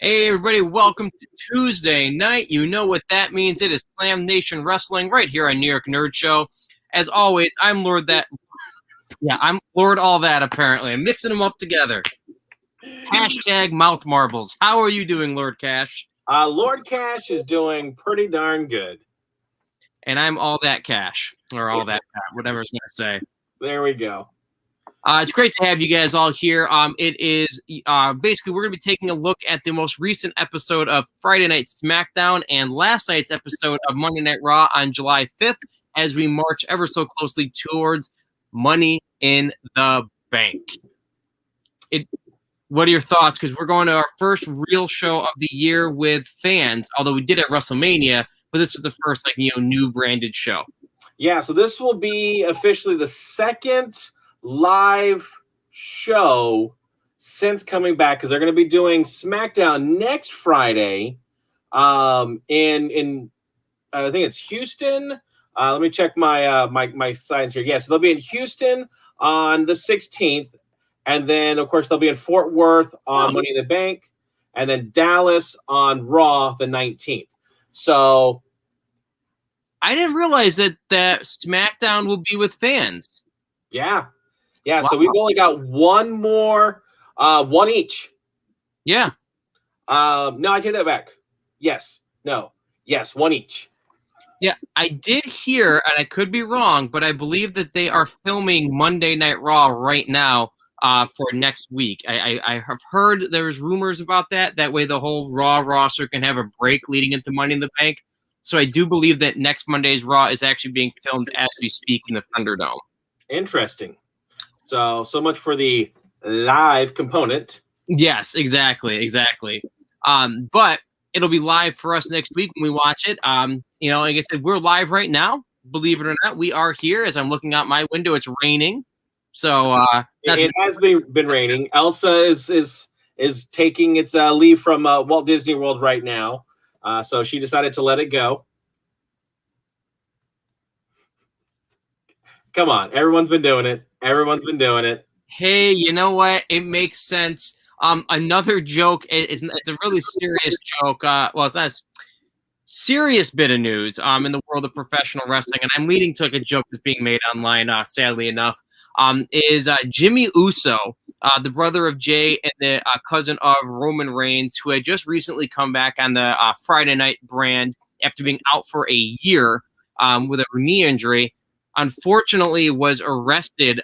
Hey everybody, welcome to Tuesday night. You know what that means. It is Slam Nation Wrestling right here on New York Nerd Show. As always, I'm Lord All That apparently. I'm mixing them up together. Hashtag mouth marbles. How are you doing, Lord Cash? Lord Cash is doing pretty darn good. And I'm All That Cash, or All That Pat, whatever I was going to say. There we go. It's great to have you guys all here. It is basically we're going to be taking a look at the most recent episode of Friday Night Smackdown and last night's episode of Monday Night Raw on July 5th as we march ever so closely towards Money in the Bank. What are your thoughts? Because we're going to our first real show of the year with fans, although we did at WrestleMania, but this is the first new branded show. Yeah, so this will be officially the second live show since coming back, because they're going to be doing SmackDown next Friday in I think it's Houston. Let me check my signs here. Yeah, so they'll be in Houston on the 16th, and then of course they'll be in Fort Worth on Money in the Bank, and then Dallas on Raw the 19th. So I didn't realize that SmackDown will be with fans. Yeah. Wow. So we've only got one more, one each. Yeah. No, I take that back. Yes, one each. Yeah, I did hear, and I could be wrong, but I believe that they are filming Monday Night Raw right now for next week. I have heard there's rumors about that. That way the whole Raw roster can have a break leading into Money in the Bank. So I do believe that next Monday's Raw is actually being filmed as we speak in the Thunderdome. Interesting. So much for the live component. Yes, exactly. But it'll be live for us next week when we watch it. Like I said, we're live right now. Believe it or not, we are here. As I'm looking out my window, it's raining. So it has been raining. Elsa is taking its leave from Walt Disney World right now. So she decided to let it go. Come on, everyone's been doing it. Hey, you know what? It makes sense. Another joke it's a really serious joke. It's not a serious bit of news in the world of professional wrestling, and I'm leading to a joke that's being made online, sadly enough, is Jimmy Uso, the brother of Jay and the cousin of Roman Reigns, who had just recently come back on the Friday Night brand after being out for a year with a knee injury. Unfortunately, was arrested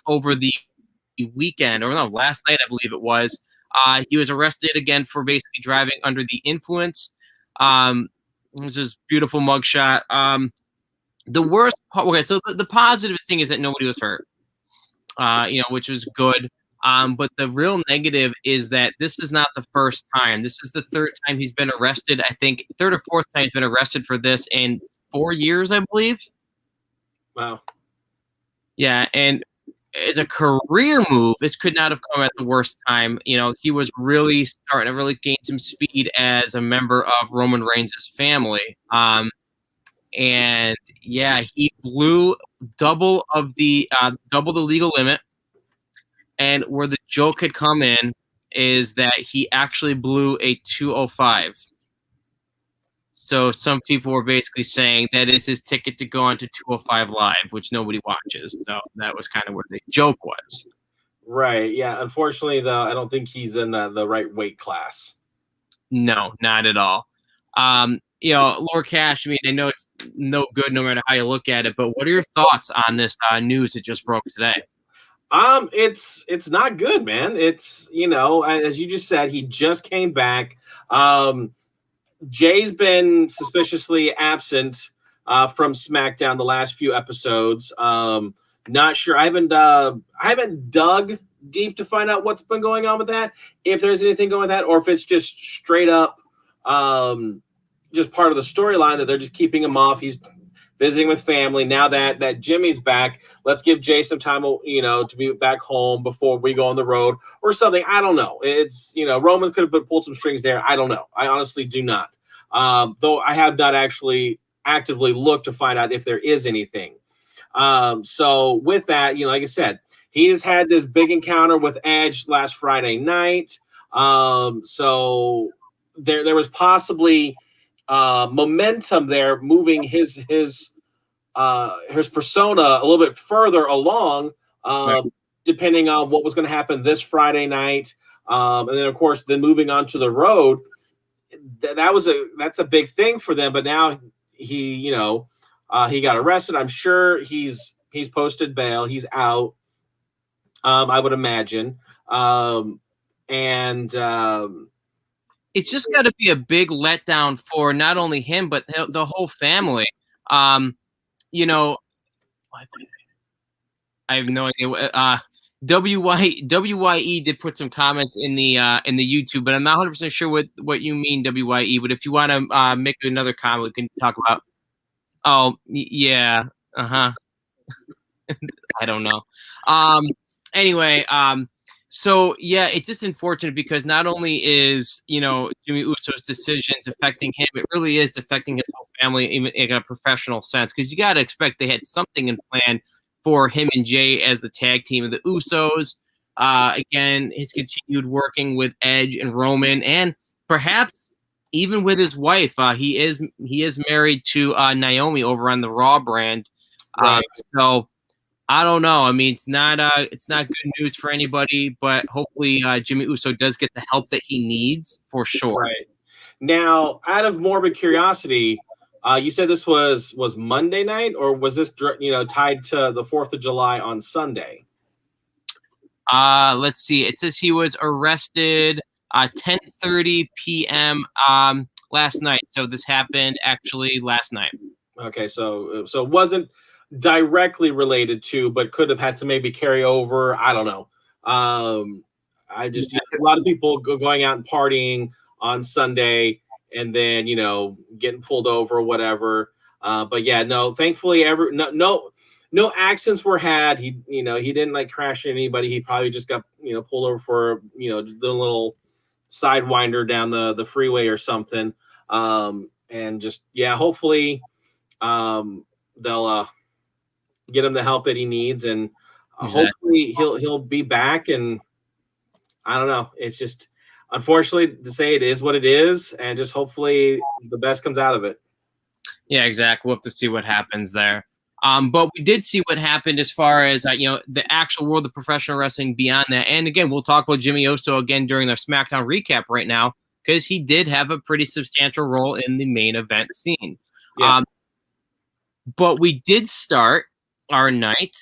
over the weekend, or no, last night, I believe it was. He was arrested again for basically driving under the influence. This is beautiful mugshot. The worst part, okay, so the positive thing is that nobody was hurt, which was good. But the real negative is that this is not the first time. This is the third time he's been arrested. I think third or fourth time he's been arrested for this in 4 years, I believe. Wow. Yeah, and as a career move, this could not have come at the worst time. He was really starting to really gain some speed as a member of Roman Reigns' family. And yeah, he blew double the legal limit. And where the joke had come in is that he actually blew a 205. So some people were basically saying that is his ticket to go on to 205 Live, which nobody watches. So that was kind of where the joke was. Right. Yeah. Unfortunately, though, I don't think he's in the right weight class. No, not at all. Lord Cash, I know it's no good no matter how you look at it, but what are your thoughts on this news that just broke today? It's not good, man. It's, as you just said, he just came back. Jay's been suspiciously absent from SmackDown the last few episodes. Not sure. I haven't dug deep to find out what's been going on with that. If there's anything going with that, or if it's just straight up just part of the storyline that they're just keeping him off. He's visiting with family. Now that Jimmy's back, let's give Jay some time, to be back home before we go on the road or something. I don't know. It's, Roman could have pulled some strings there. I don't know. I honestly do not. Though I have not actually actively looked to find out if there is anything. So with that, like I said, he just had this big encounter with Edge last Friday night. So there was possibly momentum there, moving his persona a little bit further along, depending on what was going to happen this Friday night, and then of course then moving on to the road. That's a big thing for them. But now he got arrested. I'm sure he's posted bail. He's out. I would imagine. And it's just got to be a big letdown for not only him but the whole family. You know, I have no idea. WYE did put some comments in the YouTube, but I'm not 100% sure what you mean, WYE. But if you want to make another comment, we can talk about. Oh yeah, I don't know. Anyway, so yeah, it's just unfortunate because not only is Jimmy Uso's decisions affecting him, it really is affecting his whole family, even in a professional sense. Because you got to expect they had something in plan for him and Jay as the tag team of the Usos. Again, his continued working with Edge and Roman, and perhaps even with his wife. He is married to Naomi over on the Raw brand. Right. So I don't know. I mean, it's not good news for anybody, but hopefully Jimmy Uso does get the help that he needs for sure. Right. Now, out of morbid curiosity, you said this was Monday night, or was this tied to the 4th of July on Sunday? Let's see. It says he was arrested 10:30 p.m. Last night. So this happened actually last night. Okay, so it wasn't directly related to, but could have had to maybe carry over. I don't know. I just a lot of people going out and partying on Sunday, and then getting pulled over or whatever. But yeah, no. Thankfully, no accidents were had. He didn't crash anybody. He probably just got pulled over for the little sidewinder down the freeway or something. And just hopefully they'll get him the help that he needs, and hopefully he'll be back. And I don't know. It's just, unfortunately, to say, it is what it is, and just hopefully the best comes out of it. Yeah, exactly. We'll have to see what happens there. But we did see what happened as far as the actual world of professional wrestling beyond that. And again, we'll talk about Jimmy Uso again during our SmackDown recap right now, because he did have a pretty substantial role in the main event scene. Yeah. But we did start our night,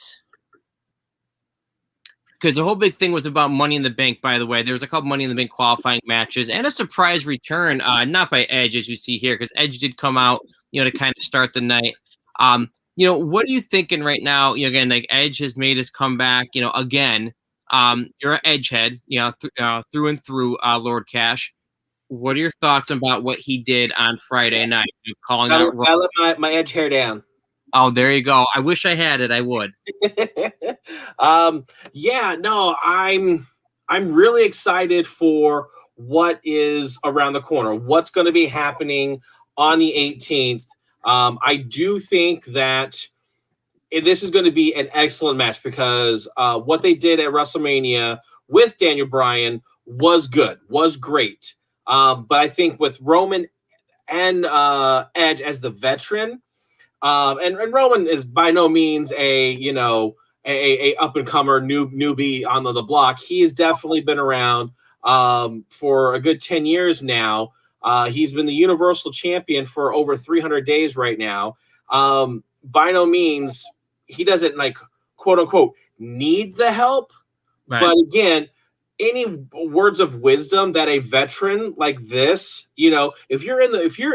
because the whole big thing was about Money in the Bank, by the way. There was a couple Money in the Bank qualifying matches and a surprise return, not by Edge, as you see here, because Edge did come out, to kind of start the night. What are you thinking right now? Again, Edge has made his comeback, again. You're an Edge head, through and through, Lord Cash. What are your thoughts about what he did on Friday night? I let my Edge hair down. Oh, there you go. I wish I had it. I would. Yeah, no, I'm really excited for what is around the corner. What's going to be happening on the 18th. I do think that this is going to be an excellent match, because what they did at WrestleMania with Daniel Bryan was good, was great. But I think with Roman and Edge as the veteran, and Roman is by no means a up and comer newbie on the block. He has definitely been around for a good 10 years now. He's been the Universal Champion for over 300 days right now. By no means, he doesn't quote unquote need the help. Right. But again, any words of wisdom that a veteran like this, if you're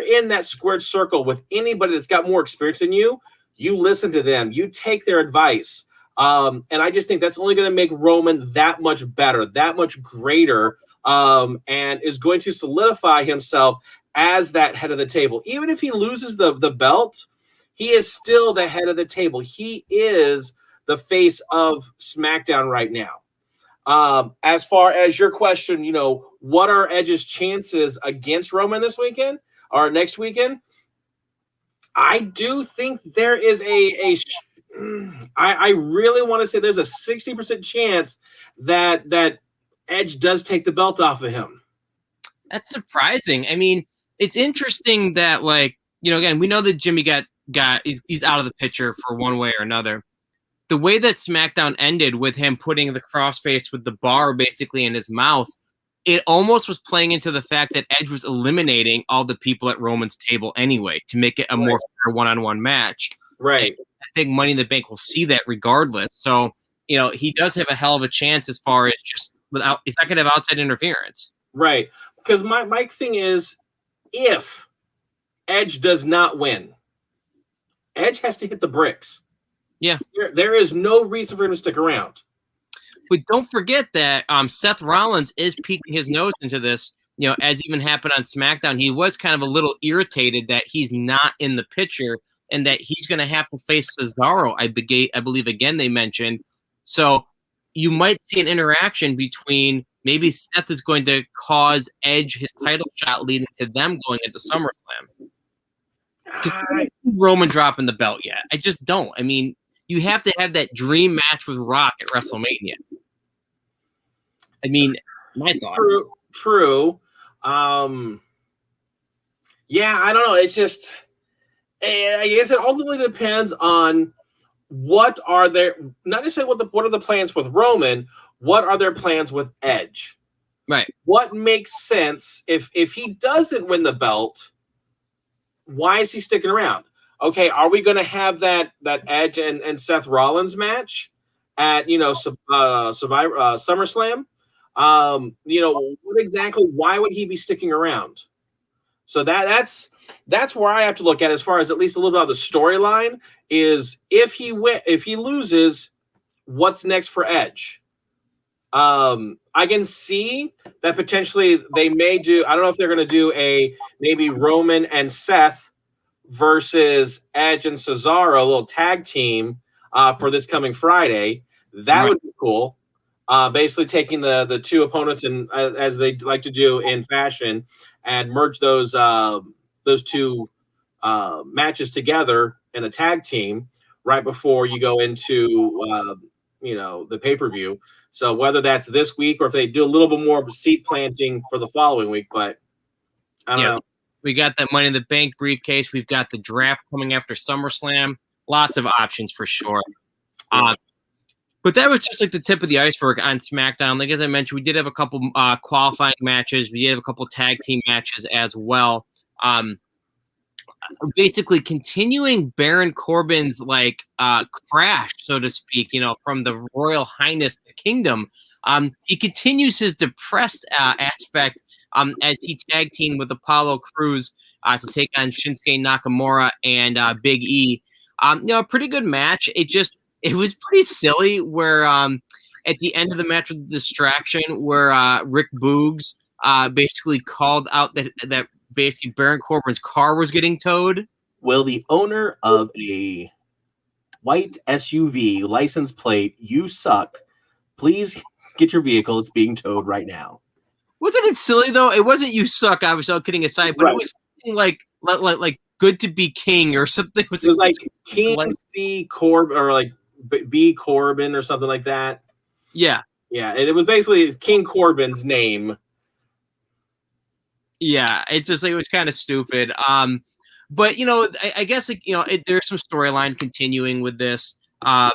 in that squared circle with anybody that's got more experience than you listen to them, you take their advice. And I just think that's only going to make Roman that much better, that much greater, and is going to solidify himself as that head of the table. Even if he loses the belt, he is still the head of the table. He is the face of SmackDown right now. As far as your question, what are Edge's chances against Roman this weekend or next weekend? I do think there is I really want to say there's a 60% chance that Edge does take the belt off of him. That's surprising. I mean, it's interesting that, like, again, we know that Jimmy he's out of the picture for one way or another. The way that SmackDown ended with him putting the crossface with the bar basically in his mouth, it almost was playing into the fact that Edge was eliminating all the people at Roman's table anyway to make it a more fair one-on-one match. Right. And I think Money in the Bank will see that regardless. So, he does have a hell of a chance as far as just he's not going to have outside interference. Right. Because my thing is, if Edge does not win, Edge has to hit the bricks. Yeah. There is no reason for him to stick around. But don't forget that Seth Rollins is peeking his nose into this, as even happened on SmackDown. He was kind of a little irritated that he's not in the picture and that he's going to have to face Cesaro, I believe, again, they mentioned. So you might see an interaction between maybe Seth is going to cause Edge his title shot leading to them going into SummerSlam. Because I don't see Roman dropping the belt yet. I just don't. I mean, you have to have that dream match with Rock at WrestleMania. I mean, my thought. True. Yeah, I don't know. It's just, I guess it ultimately depends on what are their, not necessarily what are the plans with Roman, what are their plans with Edge? Right. What makes sense if he doesn't win the belt? Why is he sticking around? Okay, are we going to have that Edge and Seth Rollins match at SummerSlam? What exactly? Why would he be sticking around? So that's where I have to look at as far as at least a little bit of the storyline is if he loses, what's next for Edge? I can see that potentially they may do. I don't know if they're going to do maybe Roman and Seth versus Edge and Cesaro, a little tag team for this coming Friday. That would be cool. Basically taking the two opponents and as they like to do in fashion and merge those two matches together in a tag team right before you go into the pay-per-view. So whether that's this week or if they do a little bit more seat planting for the following week, but I don't know. We got that Money in the Bank briefcase. We've got the draft coming after SummerSlam. Lots of options for sure. But that was just like the tip of the iceberg on SmackDown. Like as I mentioned, we did have a couple qualifying matches. We did have a couple tag team matches as well. Basically continuing Baron Corbin's crash, so to speak, from the Royal Highness, the Kingdom. He continues his depressed aspect as he tag teamed with Apollo Crews to take on Shinsuke Nakamura and Big E. A pretty good match. It was pretty silly where at the end of the match with the distraction where Rick Boogs basically called out that basically Baron Corbin's car was getting towed. Will the owner of a white SUV license plate, you suck, please get your vehicle. It's being towed right now. Wasn't it silly though? It wasn't you suck. I was all kidding aside, but It was something like good to be king or something. It was like King C Corbin or like B Corbin or something like that. Yeah. Yeah. And it was basically King Corbin's name. Yeah. It's just like, it was kind of stupid. But I guess there's some storyline continuing with this. At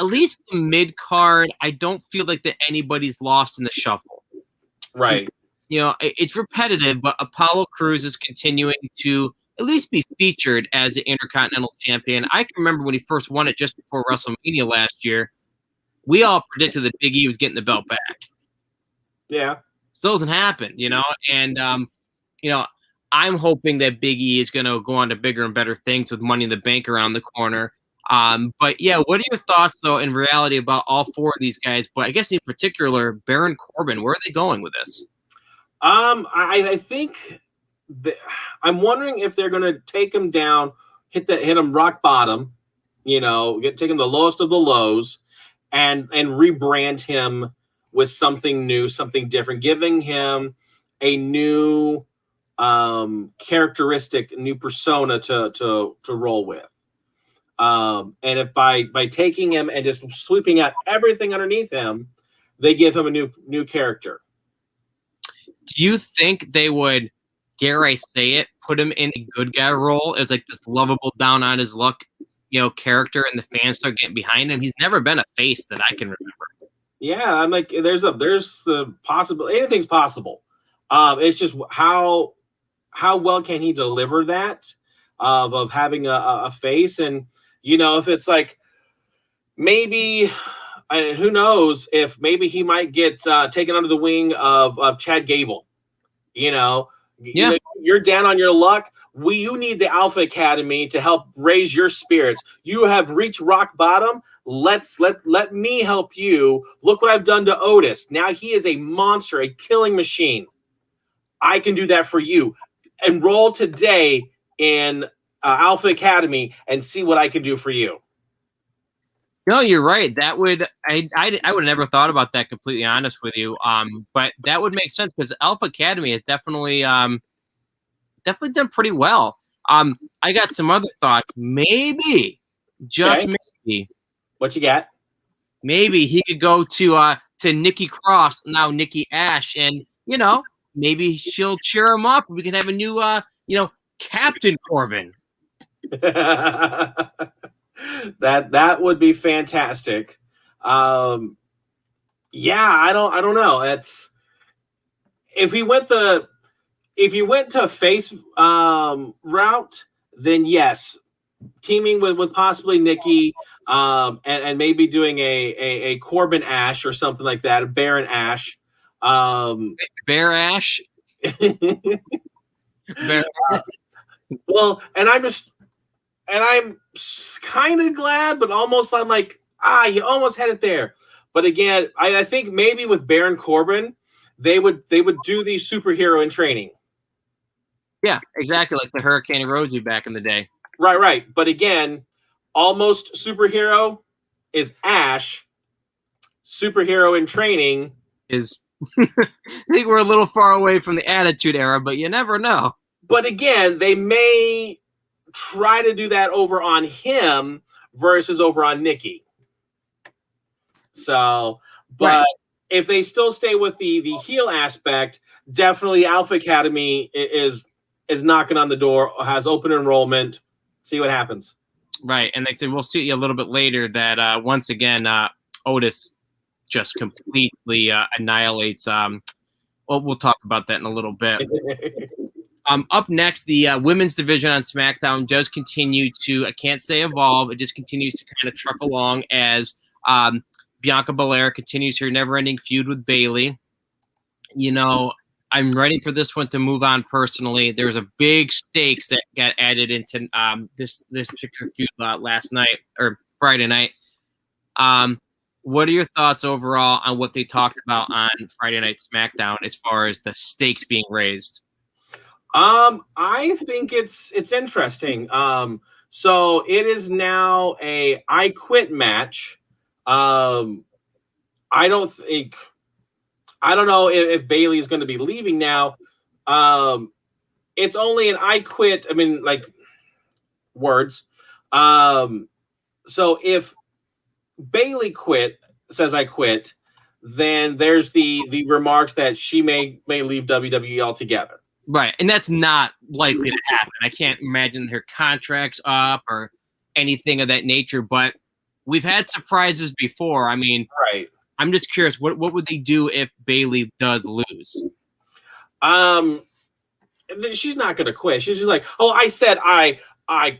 least the mid card, I don't feel like that anybody's lost in the shuffle. Right. It's repetitive, but Apollo Crews is continuing to at least be featured as an Intercontinental Champion. I can remember when he first won it just before WrestleMania last year. We all predicted that Big E was getting the belt back. Yeah. Still doesn't happen, and I'm hoping that Big E is going to go on to bigger and better things with Money in the Bank around the corner. But yeah, what are your thoughts though in reality about all four of these guys? But I guess in particular, Baron Corbin, where are they going with this? I think I'm wondering if they're going to take him down, hit him rock bottom, take him the lowest of the lows, and rebrand him with something new, something different, giving him a new characteristic, new persona to roll with. And if by taking him and just sweeping out everything underneath him, they give him a new character. Do you think they would, dare I say it, put him in a good guy role as like this lovable, down on his luck, character, and the fans start getting behind him? He's never been a face that I can remember. Yeah, I'm like, there's the possible, anything's possible. It's just how well can he deliver that of having a face, and if it's like maybe. Who knows if maybe he might get taken under the wing of Chad Gable. You're down on your luck. You need the Alpha Academy to help raise your spirits. You have reached rock bottom. Let me help you. Look what I've done to Otis. Now he is a monster, a killing machine. I can do that for you. Enroll today in Alpha Academy and see what I can do for you. No, you're right. That would I would have never thought about that, completely honest with you. But that would make sense because Alpha Academy has definitely done pretty well. I got some other thoughts. Maybe, just maybe. What you got? Maybe he could go to Nikki Cross, now Nikki Ash, and maybe she'll cheer him up. We can have a new Captain Corbin. That would be fantastic. I don't know. It's if he went to face route, then yes, teaming with possibly Nikki, and maybe doing a Corbin Ash or something like that, a Baron Ash, Bear Ash. Bear Ash. Well, and I'm kind of glad, but almost I'm like, you almost had it there. But again, I think maybe with Baron Corbin, they would do the superhero in training. Yeah, exactly, like the Hurricane Rosie back in the day. Right. But again, almost superhero is Ash. Superhero in training is. I think we're a little far away from the Attitude Era, but you never know. But again, they may try to do that over on him versus over on Nikki. So, but if they still stay with the heel aspect, definitely Alpha Academy is knocking on the door, has open enrollment. See what happens. Right, and they said we'll see you a little bit later that once again Otis just completely annihilates. We'll talk about that in a little bit. Up next, the women's division on SmackDown does continue to, I can't say evolve, it just continues to kind of truck along as Bianca Belair continues her never-ending feud with Bayley. I'm ready for this one to move on personally. There's a big stakes that got added into this particular feud last night, or Friday night. What are your thoughts overall on what they talked about on Friday Night SmackDown as far as the stakes being raised? I think it's interesting. So it is now a I Quit match. I don't know if Bayley is going to be leaving now. It's only an I Quit. I mean, like words. So if Bayley says I quit, then there's the remarks that she may leave WWE altogether. Right, and that's not likely to happen. I can't imagine her contract's up or anything of that nature, but we've had surprises before. I mean, right. I'm just curious, what would they do if Bayley does lose? She's not going to quit. She's just like, oh, I said I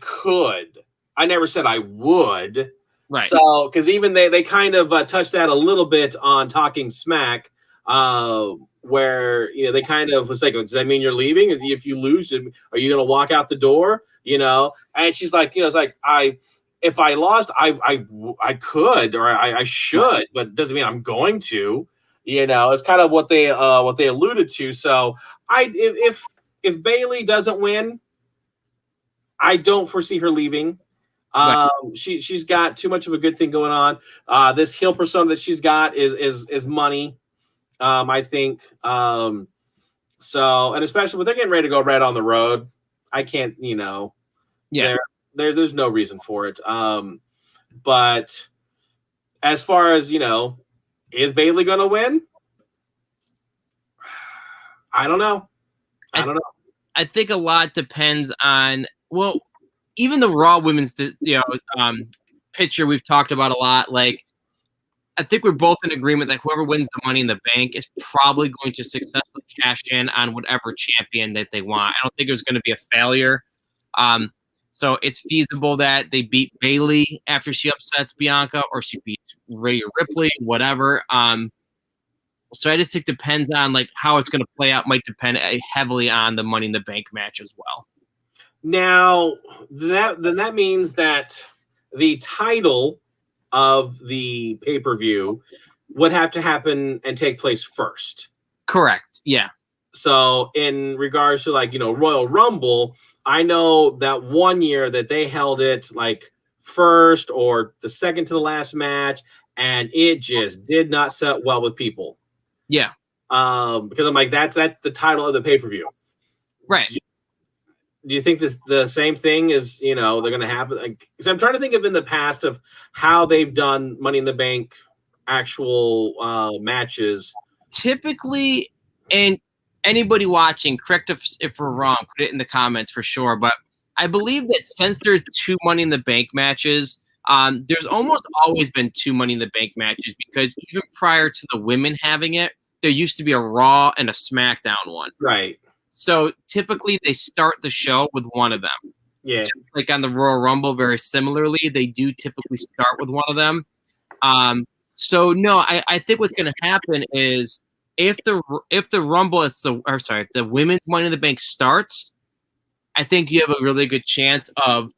could. I never said I would. Right. So, because even they kind of touched that a little bit on Talking Smack, where they kind of was like, does that mean you're leaving? If you lose, are you going to walk out the door? And she's like, it's like if I lost, I could or I should, but it doesn't mean I'm going to. It's kind of what they alluded to. So if Bayley doesn't win, I don't foresee her leaving. Right. She's got too much of a good thing going on. This heel persona that she's got is money. I think. So, and especially when they're getting ready to go right on the road, I can't, yeah, there's no reason for it. But as far as, is Bayley going to win? I don't know. I think a lot depends on, well, even the Raw women's, picture we've talked about a lot. Like, I think we're both in agreement that whoever wins the Money in the Bank is probably going to successfully cash in on whatever champion that they want. I don't think there's going to be a failure. So it's feasible that they beat Bayley after she upsets Bianca, or she beats Rhea or Ripley, whatever. So I just think depends on like how it's going to play out. Might depend heavily on the Money in the Bank match as well. Now that means that the title of the pay-per-view would have to happen and take place first. Correct. Yeah. So in regards to like, Royal Rumble, I know that one year that they held it like first or the second to the last match, and it just did not set well with people. Yeah. Because I'm like, that's the title of the pay-per-view. Right. Do you think this the same thing is, they're going to happen? Because I'm trying to think of in the past of how they've done Money in the Bank actual matches. Typically, and anybody watching, correct if we're wrong, put it in the comments for sure. But I believe that since there's 2 Money in the Bank matches, there's almost always been 2 Money in the Bank matches, because even prior to the women having it, there used to be a Raw and a SmackDown one. Right. So typically they start the show with one of them. Yeah. Just like on the Royal Rumble, very similarly, they do typically start with one of them. So no, I think what's going to happen is if the Rumble the women's Money in the Bank starts, I think you have a really good chance of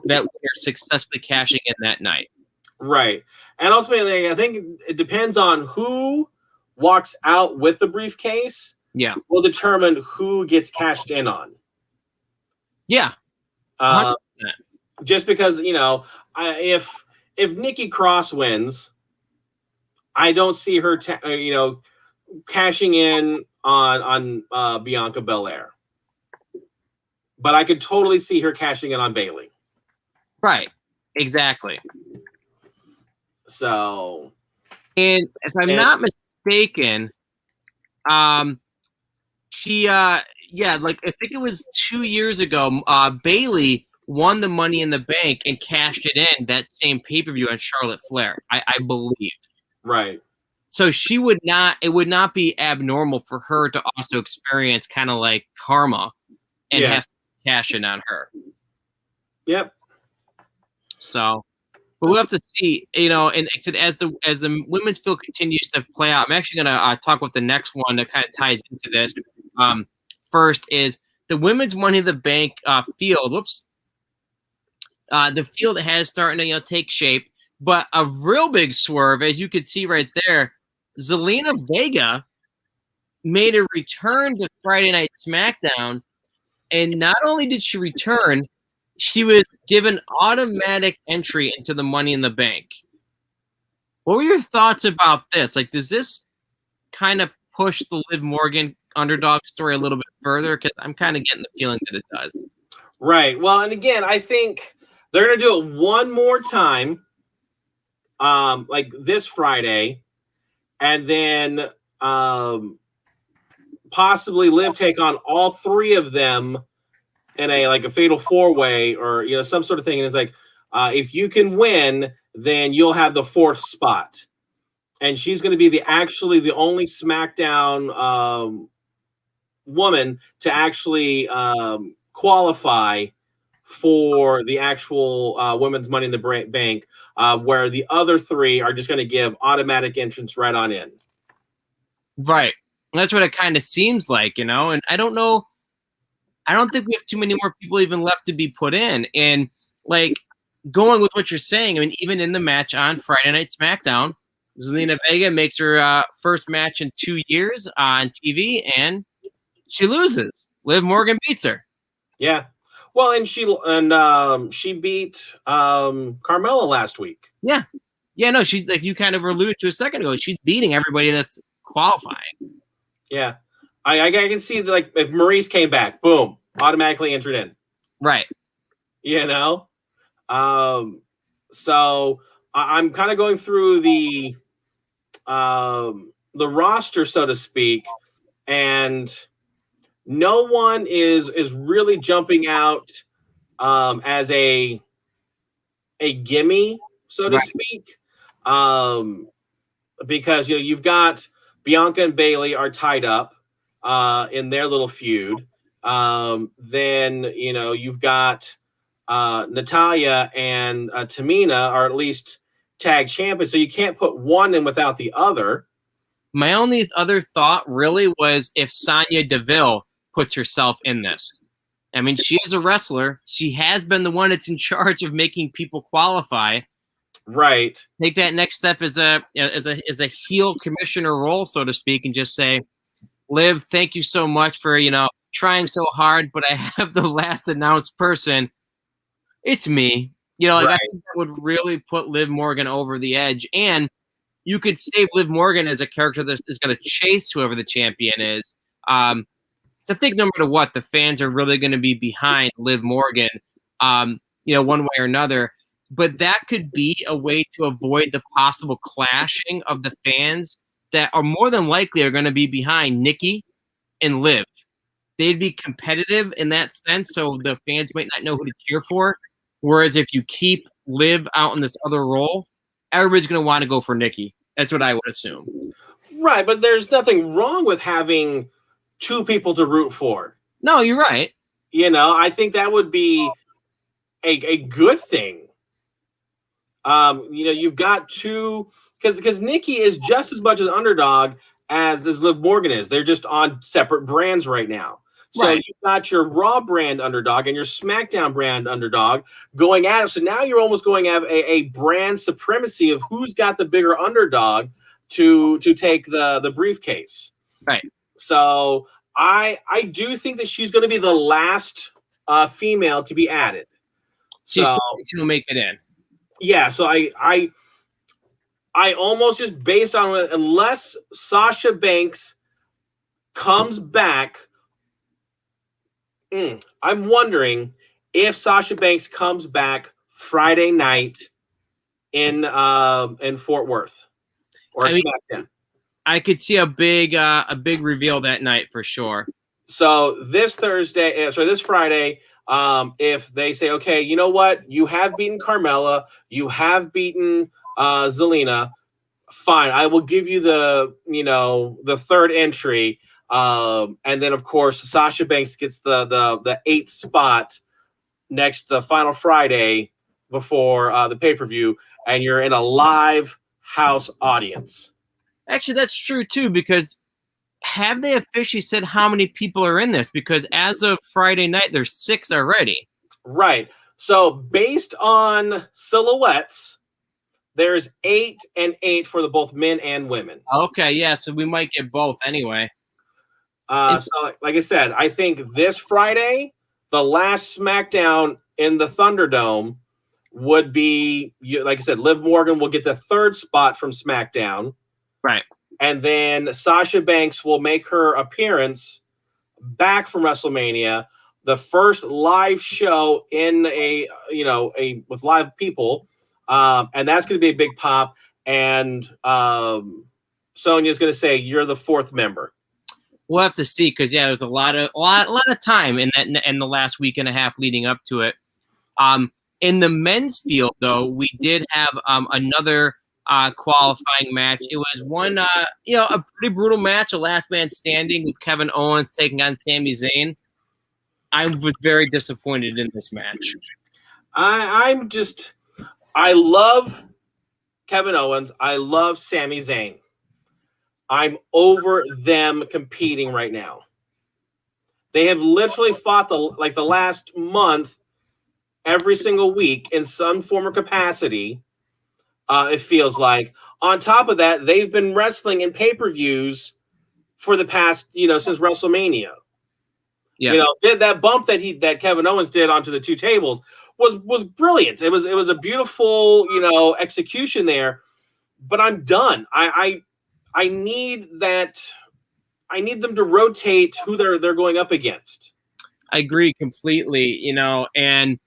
that winner successfully cashing in that night. Right. And ultimately, I think it depends on who walks out with the briefcase. Yeah. Will determine who gets cashed in on. Yeah. Just because, if Nikki Cross wins, I don't see her, cashing in on Bianca Belair. But I could totally see her cashing in on Bayley. Right. Exactly. So. And if I'm not mistaken, she, I think it was 2 years ago, Bayley won the Money in the Bank and cashed it in that same pay-per-view on Charlotte Flair, I believe. Right. So it would not be abnormal for her to also experience kind of like karma and have to cash in on her. Yep. So, but we'll have to see, and as the women's field continues to play out, I'm actually going to talk about the next one that kind of ties into this. First is the women's Money in the Bank field. The field has starting to take shape, but a real big swerve, as you can see right there, Zelina Vega made a return to Friday Night SmackDown, and not only did she return, she was given automatic entry into the Money in the Bank. What were your thoughts about this? Like, does this kind of push the Liv Morgan underdog story a little bit further? Because I'm kind of getting the feeling that it does. Right. Well, and again, I think they're going to do it one more time, like this Friday, and then possibly Liv take on all 3 of them in a fatal 4-way or some sort of thing. And it's like, if you can win, then you'll have the 4th spot. And she's going to be the only SmackDown woman to actually qualify for the actual women's Money in the Bank, where the other 3 are just going to give automatic entrance right on in. Right. That's what it kind of seems like, and I don't know. I don't think we have too many more people even left to be put in. And like going with what you're saying, I mean, even in the match on Friday Night SmackDown, Zelina Vega makes her first match in 2 years on TV, and she loses. Liv Morgan beats her. Yeah. Well, and she beat Carmella last week. Yeah. Yeah, no, she's like you kind of alluded to a second ago. She's beating everybody that's qualifying. Yeah. I can see like if Maurice came back, boom, automatically entered in. Right. So I'm kind of going through the roster, so to speak, and no one is really jumping out as a gimme, so to speak, because you've got Bianca and Bayley are tied up in their little feud. Then you've got Natalya and Tamina are at least tag champions, so you can't put one in without the other. My only other thought really was if Sonya Deville puts herself in this. I mean, she is a wrestler. She has been the one that's in charge of making people qualify. Right. Take that next step as a heel commissioner role, so to speak, and just say, Liv, thank you so much for trying so hard, but I have the last announced person. It's me. I think that would really put Liv Morgan over the edge, and you could save Liv Morgan as a character that is going to chase whoever the champion is. It's a think no matter what, the fans are really going to be behind Liv Morgan, one way or another. But that could be a way to avoid the possible clashing of the fans that are more than likely are going to be behind Nikki and Liv. They'd be competitive in that sense, so the fans might not know who to cheer for. Whereas if you keep Liv out in this other role, everybody's going to want to go for Nikki. That's what I would assume. Right, but there's nothing wrong with having two people to root for. No, you're right. I think that would be a good thing. You've got two, because Nikki is just as much an underdog as Liv Morgan is. They're just on separate brands right now. So you've got your Raw brand underdog and your SmackDown brand underdog going at it. So now you're almost going to have a brand supremacy of who's got the bigger underdog to take the briefcase. Right. So I do think that she's going to be the last female to be added. She'll make it in. Yeah. So I almost just based on it, unless Sasha Banks comes back. I'm wondering if Sasha Banks comes back Friday night in Fort Worth or SmackDown. I could see a big reveal that night for sure. So this Friday, if they say, okay, you know what, you have beaten Carmella, you have beaten Zelina, fine, I will give you the third entry. And then, of course, Sasha Banks gets the 8th spot the final Friday before the pay-per-view, and you're in a live house audience. Actually, that's true, too, because have they officially said how many people are in this? Because as of Friday night, there's 6 already. Right. So based on silhouettes, there's 8 and 8 for both men and women. Okay, yeah, so we might get both anyway. So, like I said, I think this Friday, the last SmackDown in the Thunderdome would be, like I said, Liv Morgan will get the 3rd spot from SmackDown. Right. And then Sasha Banks will make her appearance back from WrestleMania, the first live show in with live people. And that's going to be a big pop. And Sonya's going to say, you're the 4th member. We'll have to see because there's a lot of time in the last week and a half leading up to it. In the men's field, though, we did have another qualifying match. It was one, a pretty brutal match, a last man standing with Kevin Owens taking on Sami Zayn. I was very disappointed in this match. I love Kevin Owens. I love Sami Zayn. I'm over them competing right now. They have literally fought the last month every single week in some form or capacity. It feels like. On top of that, they've been wrestling in pay-per-views for the past, since WrestleMania. Yeah. That bump that Kevin Owens did onto the 2 tables was brilliant. It was a beautiful, execution there. But I'm done. I need that. I need them to rotate who they're going up against. I agree completely. And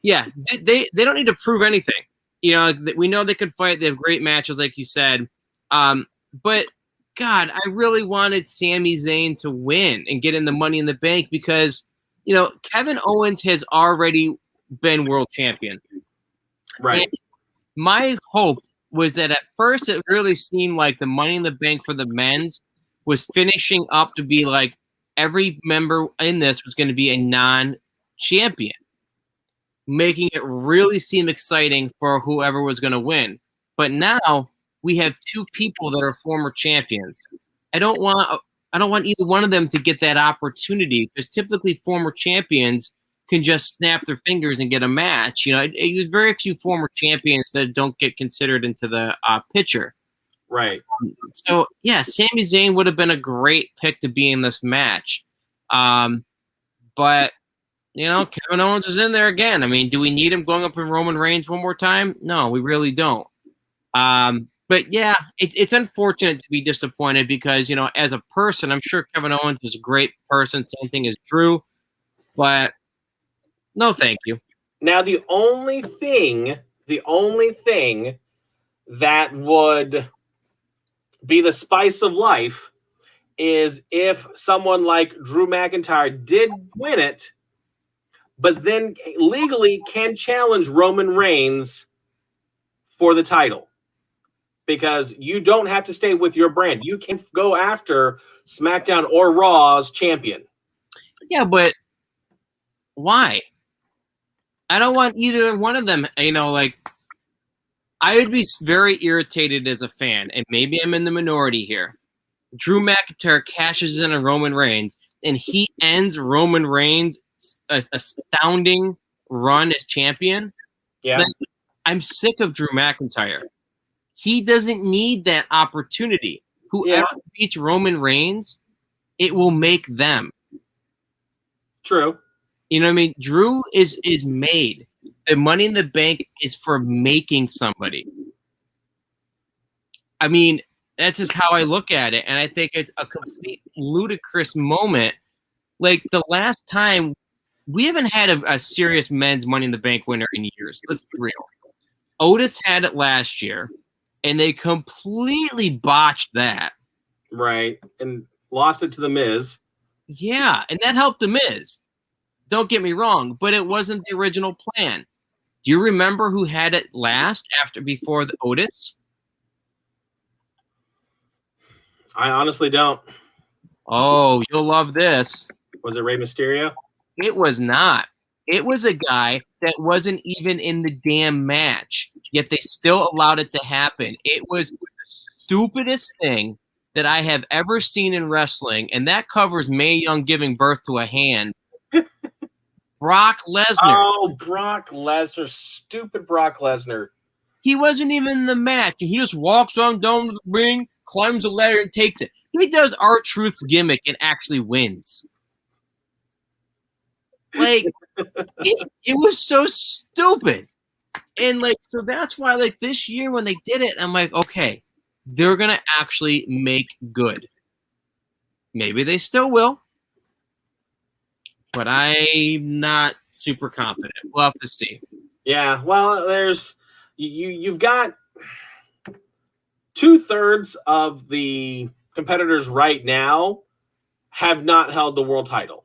yeah, they don't need to prove anything. We know they could fight. They have great matches, like you said. But God, I really wanted Sami Zayn to win and get in the Money in the Bank because, you know, Kevin Owens has already been world champion. Right. And my hope was that at first it really seemed like the Money in the Bank for the men's was finishing up to be like every member in this was going to be a non-champion, making it really seem exciting for whoever was going to win. But now we have two people that are former champions. I don't want either one of them to get that opportunity because typically former champions can just snap their fingers and get a match. You know, there's very few former champions that don't get considered into the picture. Right. So yeah, Sami Zayn would have been a great pick to be in this match. But you know, Kevin Owens is in there again. I mean, do we need him going up in Roman Reigns one more time? No, we really don't. But yeah, it's unfortunate to be disappointed because, you know, as a person, I'm sure Kevin Owens is a great person. Same thing as Drew. But no, thank you. Now, the only thing that would be the spice of life is if someone like Drew McIntyre did win it, but then legally can challenge Roman Reigns for the title. Because you don't have to stay with your brand. You can go after SmackDown or Raw's champion. Yeah, but why? I don't want either one of them. You know, like, I would be very irritated as a fan, and maybe I'm in the minority here. Drew McIntyre cashes in on Roman Reigns, and he ends Roman Reigns' astounding run as champion. Yeah. Like, I'm sick of Drew McIntyre. He doesn't need that opportunity. Whoever beats Roman Reigns, it will make them. True. You know what I mean? Drew is made. The Money in the Bank is for making somebody. I mean, that's just how I look at it. And I think it's a complete ludicrous moment. Like the last time, we haven't had a serious men's Money in the Bank winner in years. Let's be real. Otis had it last year. And they completely botched that. Right. And lost it to The Miz. Yeah, and that helped The Miz. Don't get me wrong, but it wasn't the original plan. Do you remember who had it before the Otis? I honestly don't. Oh, you'll love this. Was it Rey Mysterio? It was not. It was a guy that wasn't even in the damn match, yet they still allowed it to happen. It was the stupidest thing that I have ever seen in wrestling, and that covers Mae Young giving birth to a hand. Brock Lesnar. Oh, Brock Lesnar. Stupid Brock Lesnar. He wasn't even in the match, and he just walks on down to the ring, climbs the ladder, and takes it. He does R-Truth's gimmick and actually wins. Like, it was so stupid. And, like, so that's why, like, this year when they did it, I'm like, okay, they're going to actually make good. Maybe they still will. But I'm not super confident. We'll have to see. Yeah, well, you've got 2/3 of the competitors right now have not held the world title.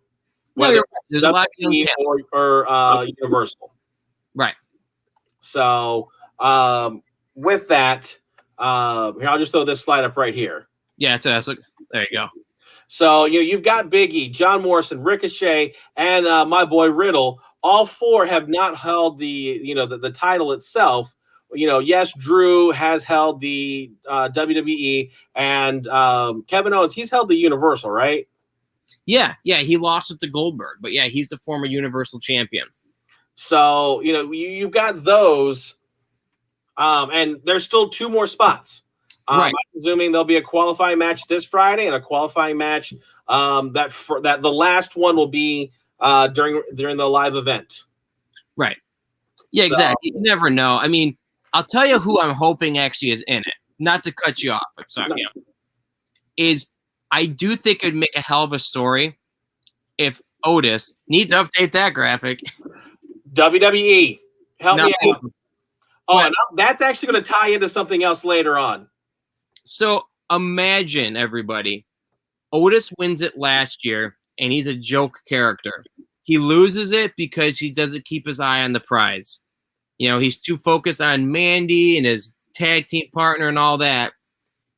Whether there's a lot of young or Universal. Right. So with that, here, I'll just throw this slide up right here. Yeah, there you go. So you've got Big E, John Morrison, Ricochet, and my boy Riddle. All four have not held the title itself. Yes, Drew has held the WWE, and Kevin Owens, he's held the Universal, right? Yeah, he lost it to Goldberg, but yeah, he's the former Universal Champion. So you've got those, and there's still 2 more spots. Right. I'm presuming there'll be a qualifying match this Friday and a qualifying match that the last one will be during the live event. Right. Yeah, exactly. You never know. I mean, I'll tell you who I'm hoping actually is in it. Not to cut you off, I'm sorry. I do think it would make a hell of a story if Otis needs to update that graphic. WWE, help me out. Oh, But, and that's actually going to tie into something else later on. So imagine, everybody, Otis wins it last year, and he's a joke character. He loses it because he doesn't keep his eye on the prize. You know, he's too focused on Mandy and his tag team partner and all that.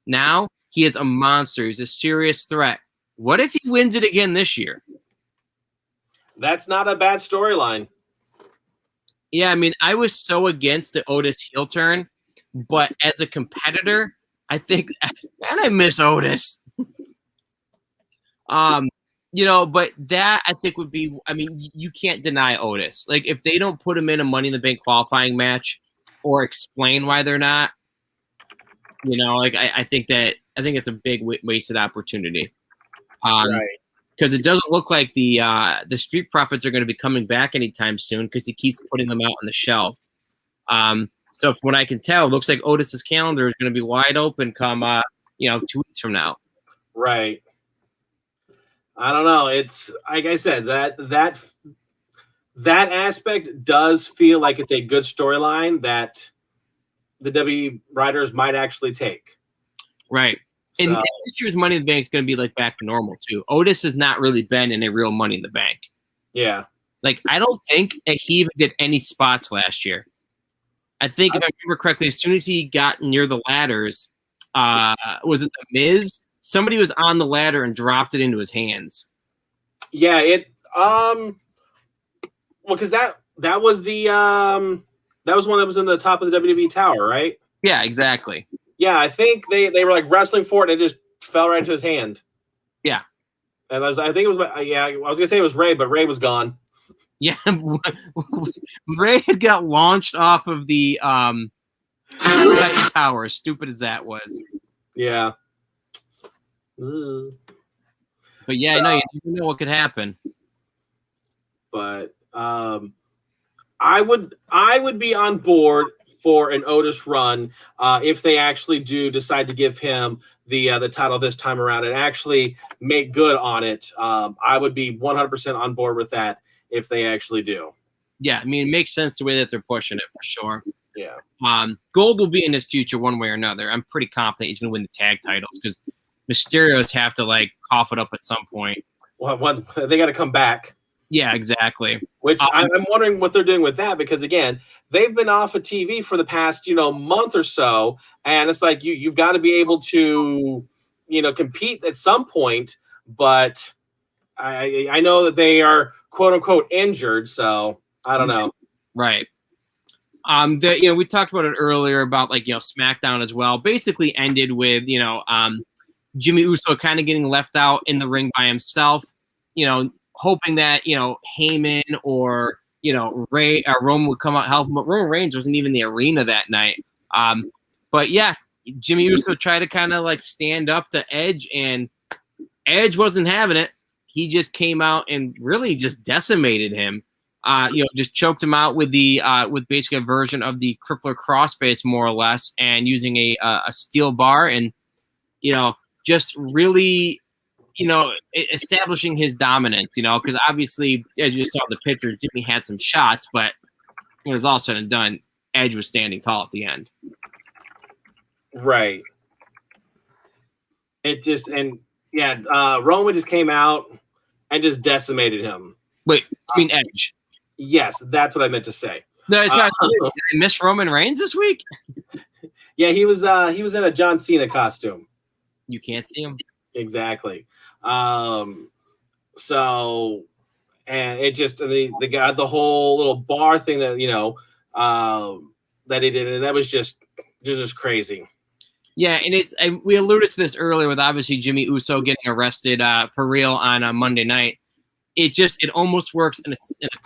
Now he is a monster. He's a serious threat. What if he wins it again this year? That's not a bad storyline. Yeah, I mean, I was so against the Otis heel turn, but as a competitor, I think, and I miss Otis. You know, but that I think would be, I mean, you can't deny Otis. Like, if they don't put him in a Money in the Bank qualifying match or explain why they're not, you know, like, I think it's a big wasted opportunity. Right. Because it doesn't look like the Street Profits are going to be coming back anytime soon because he keeps putting them out on the shelf. So from what I can tell, it looks like Otis's calendar is going to be wide open come 2 weeks from now. Right. I don't know. It's like I said, that aspect does feel like it's a good storyline that the W writers might actually take. Right. So, and this year's Money in the Bank is going to be like back to normal too. Otis has not really been in a real Money in the Bank. yeah. Like, I don't think that he even did any spots last year. I think if I remember correctly, as soon as he got near the ladders, was it the Miz? Somebody was on the ladder and dropped it into his hands. Yeah, well, because that was the that was one that was in the top of the WWE tower, right? Yeah, exactly. Yeah, I think they were like wrestling for it and it just fell right into his hand. Yeah. And I think it was I was gonna say it was Ray, but Ray was gone. Yeah, Ray had got launched off of the Titan Tower, as stupid as that was. Yeah. But yeah, I know you never know what could happen. But I would be on board for an Otis run if they actually do decide to give him the title this time around and actually make good on it. I would be 100% on board with that if they actually do. Yeah, I mean, it makes sense the way that they're pushing it for sure. Yeah. Gold will be in his future one way or another. I'm pretty confident he's going to win the tag titles because Mysterios have to like cough it up at some point. Well, they got to come back. Yeah, exactly. Which I'm wondering what they're doing with that because again, they've been off of TV for the past month or so, and it's like you've got to be able to compete at some point. But I know that they are quote unquote injured, so I don't know. Right. We talked about it earlier about SmackDown as well. Basically ended with Jimmy Uso kind of getting left out in the ring by himself. Hoping that Heyman or Ray or Roman would come out and help him, but Roman Reigns wasn't even in the arena that night. But yeah, Jimmy Uso tried to kind of like stand up to Edge, and Edge wasn't having it. He just came out and really just decimated him. Just choked him out with with basically a version of the crippler crossface, more or less, and using a steel bar, and just really establishing his dominance. Because obviously, as you saw the picture, Jimmy had some shots, but when it was all said and done, Edge was standing tall at the end. Right. Roman just came out and just decimated him. Wait, I mean Edge. Yes, that's what I meant to say. No, it's not. Did I miss Roman Reigns this week? Yeah, he was in a John Cena costume. You can't see him. Exactly. So, and it just they got the whole little bar thing that that he did, and that was just crazy. Yeah, and we alluded to this earlier with obviously Jimmy Uso getting arrested for real on a Monday night. It almost works in a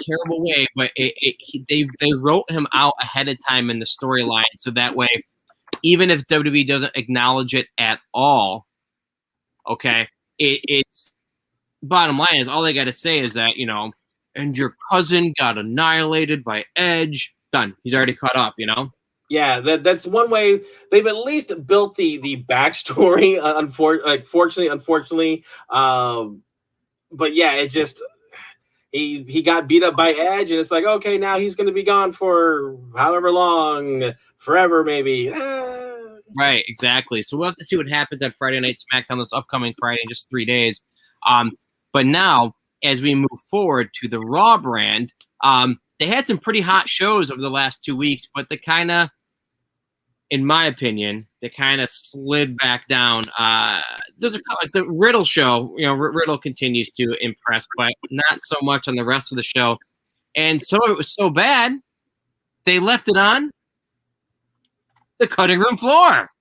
terrible way, but they wrote him out ahead of time in the storyline, so that way, even if WWE doesn't acknowledge it at all, okay, it's bottom line is all they got to say is that and your cousin got annihilated by Edge. Done. He's already caught up. Yeah, that's one way they've at least built the backstory. Unfortunately. But yeah, it just he got beat up by Edge, and it's like, okay, now he's going to be gone for however long, forever maybe. Right, exactly. So we'll have to see what happens on Friday Night SmackDown this upcoming Friday in just 3 days. But now, as we move forward to the Raw brand, they had some pretty hot shows over the last 2 weeks, but they kind of, in my opinion, they kind of slid back down. There's like the Riddle show. Riddle continues to impress, but not so much on the rest of the show. And some of it was so bad, they left it on the cutting room floor.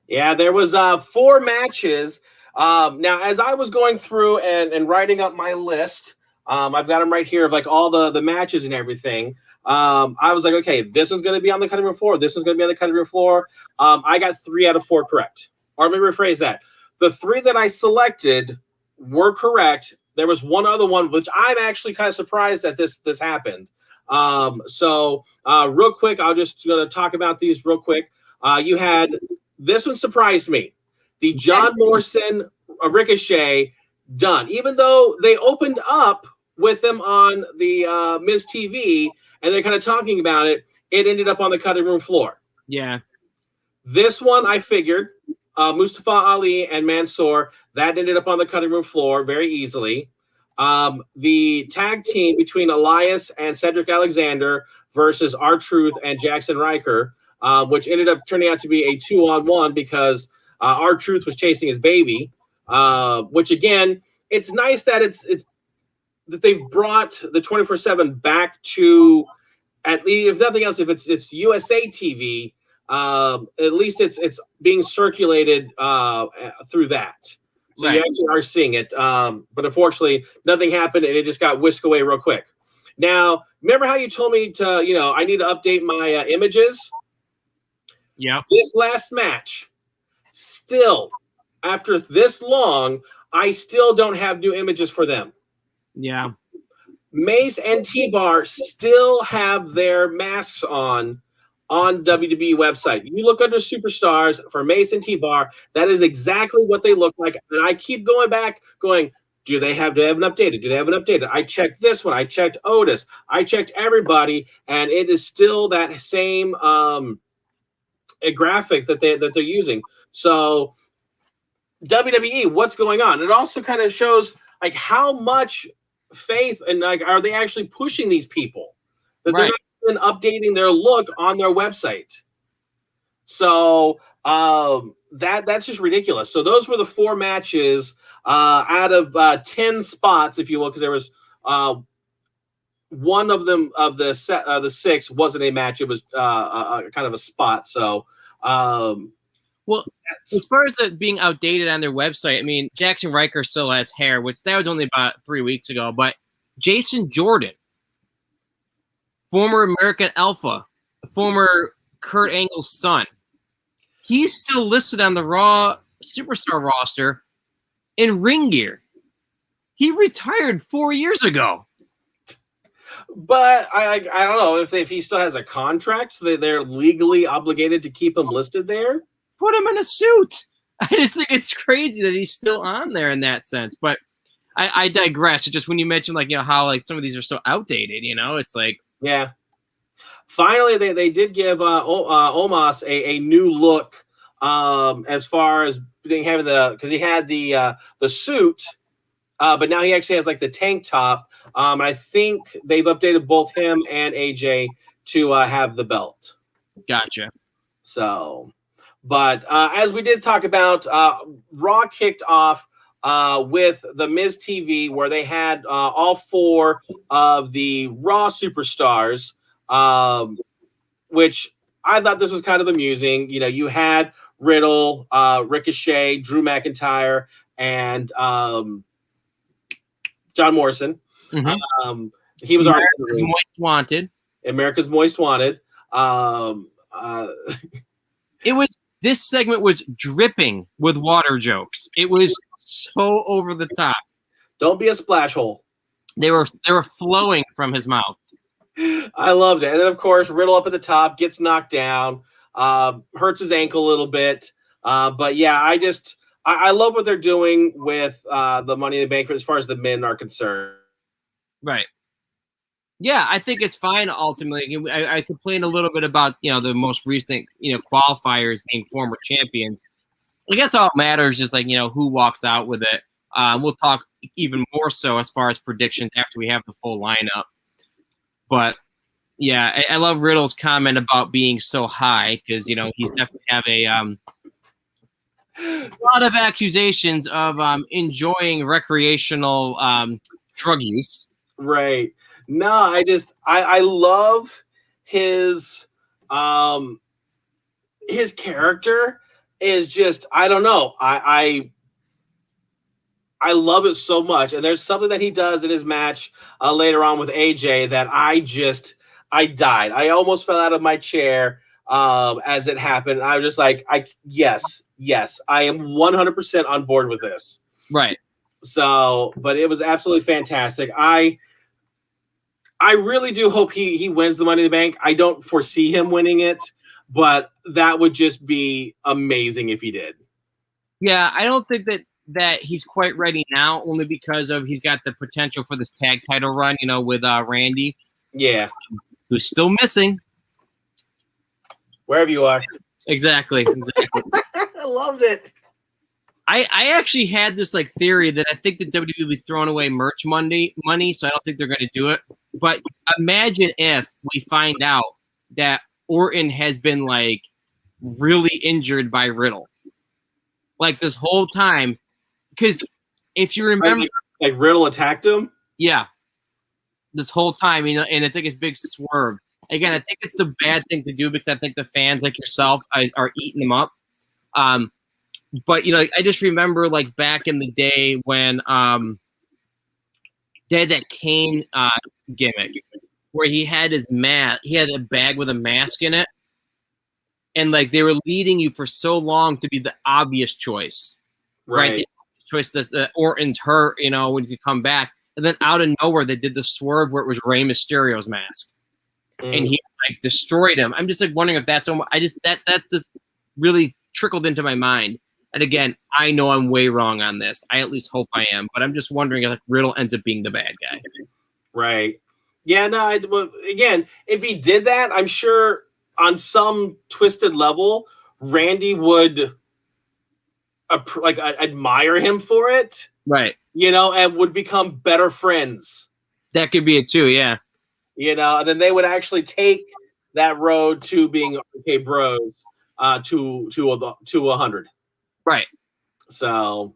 Yeah, there was 4 matches. Now, as I was going through and writing up my list, I've got them right here of like all the matches and everything. I was like, okay, this one's going to be on the cutting room floor. This one's going to be on the cutting room floor. I got 3 out of 4 correct. Or let me rephrase that. The 3 that I selected were correct. There was one other one, which I'm actually kind of surprised that this happened. So real quick, I'll just going to talk about these real quick. You had, this one surprised me. The John Morrison Ricochet done. Even though they opened up with them on the Miz TV and they're kind of talking about it, it ended up on the cutting room floor. Yeah. This one, I figured, Mustafa Ali and Mansoor, that ended up on the cutting room floor very easily. The tag team between Elias and Cedric Alexander versus R-Truth and Jackson Riker, which ended up turning out to be a 2-on-1 because R-Truth was chasing his baby. Which again, it's nice that it's that they've brought the 24/7 back to, at least if nothing else, if it's USA TV, at least it's being circulated through that. So Right. you actually are seeing it. But unfortunately, nothing happened and it just got whisked away real quick. Now, remember how you told me to, I need to update my images? Yeah. This last match, still, after this long, I still don't have new images for them. Yeah. Mace and T-Bar still have their masks on WWE website. You look under superstars for Mace and T-Bar, that is exactly what they look like. And I keep going back going, do they have an updated? Do they have an updated? I checked this one. I checked Otis. I checked everybody. And it is still that same graphic that they're using. So WWE, what's going on? It also kind of shows like how much faith and like are they actually pushing these people that they're not even updating their look on their website. So that's just ridiculous. So those were the 4 matches out of 10 spots, if you will, because there was one of them of the 6 wasn't a match. It was kind of a spot. So well, as far as it being outdated on their website, I mean, Jackson Riker still has hair, which that was only about 3 weeks ago. But Jason Jordan, former American Alpha, former Kurt Angle's son, he's still listed on the Raw Superstar roster in ring gear. He retired 4 years ago. But I don't know if he still has a contract, so they're legally obligated to keep him listed there. Put him in a suit. I just think it's crazy that he's still on there in that sense. But I digress. It's just when you mention like how like some of these are so outdated, it's like yeah. Finally, they did give Omos a new look as far as having because he had the suit, but now he actually has like the tank top. I think they've updated both him and AJ to have the belt. Gotcha. So. But as we did talk about, Raw kicked off with the Miz TV, where they had all 4 of the Raw superstars, which I thought this was kind of amusing. You had Riddle, Ricochet, Drew McIntyre, and John Morrison. Mm-hmm. He was America's Most Wanted. America's Most Wanted. This segment was dripping with water jokes. It was so over the top. Don't be a splash hole. They were flowing from his mouth. I loved it. And then, of course, Riddle up at the top gets knocked down, hurts his ankle a little bit. But, yeah, I love what they're doing with the Money in the Bank as far as the men are concerned. Right. Yeah, I think it's fine. Ultimately, I complained a little bit about the most recent qualifiers being former champions. I guess all that matters is who walks out with it. We'll talk even more so as far as predictions after we have the full lineup. But yeah, I love Riddle's comment about being so high because he's definitely have a lot of accusations of enjoying recreational drug use. Right. No, I love his character is just, I don't know. I love it so much. And there's something that he does in his match later on with AJ that I died. I almost fell out of my chair as it happened. I was just like, yes, I am 100% on board with this. Right. So, but it was absolutely fantastic. I really do hope he wins the Money in the Bank. I don't foresee him winning it, but that would just be amazing if he did. Yeah, I don't think that he's quite ready now, only because of he's got the potential for this tag title run, with Randy. Yeah. Who's still missing. Wherever you are. Exactly. I loved it. I actually had this theory that I think the WWE will be throwing away merch money, so I don't think they're going to do it. But imagine if we find out that Orton has been really injured by Riddle, this whole time. Because if you remember, Riddle attacked him. Yeah, this whole time, and I think it's big swerve. Again, I think it's the bad thing to do because I think the fans like yourself are eating them up. But I just remember back in the day when they had that Kane gimmick where he had his mask, he had a bag with a mask in it, and they were leading you for so long to be the obvious choice, right? The choice that Orton's hurt, when he come back, and then out of nowhere they did the swerve where it was Rey Mysterio's mask, and he destroyed him. I'm just wondering if that's that just really trickled into my mind. And again, I know I'm way wrong on this. I at least hope I am, but I'm just wondering if Riddle ends up being the bad guy. Right. Yeah, no, again, if he did that, I'm sure on some twisted level, Randy would admire him for it. Right. And would become better friends. That could be it too, yeah. And then they would actually take that road to being okay bros to 100. Right. So,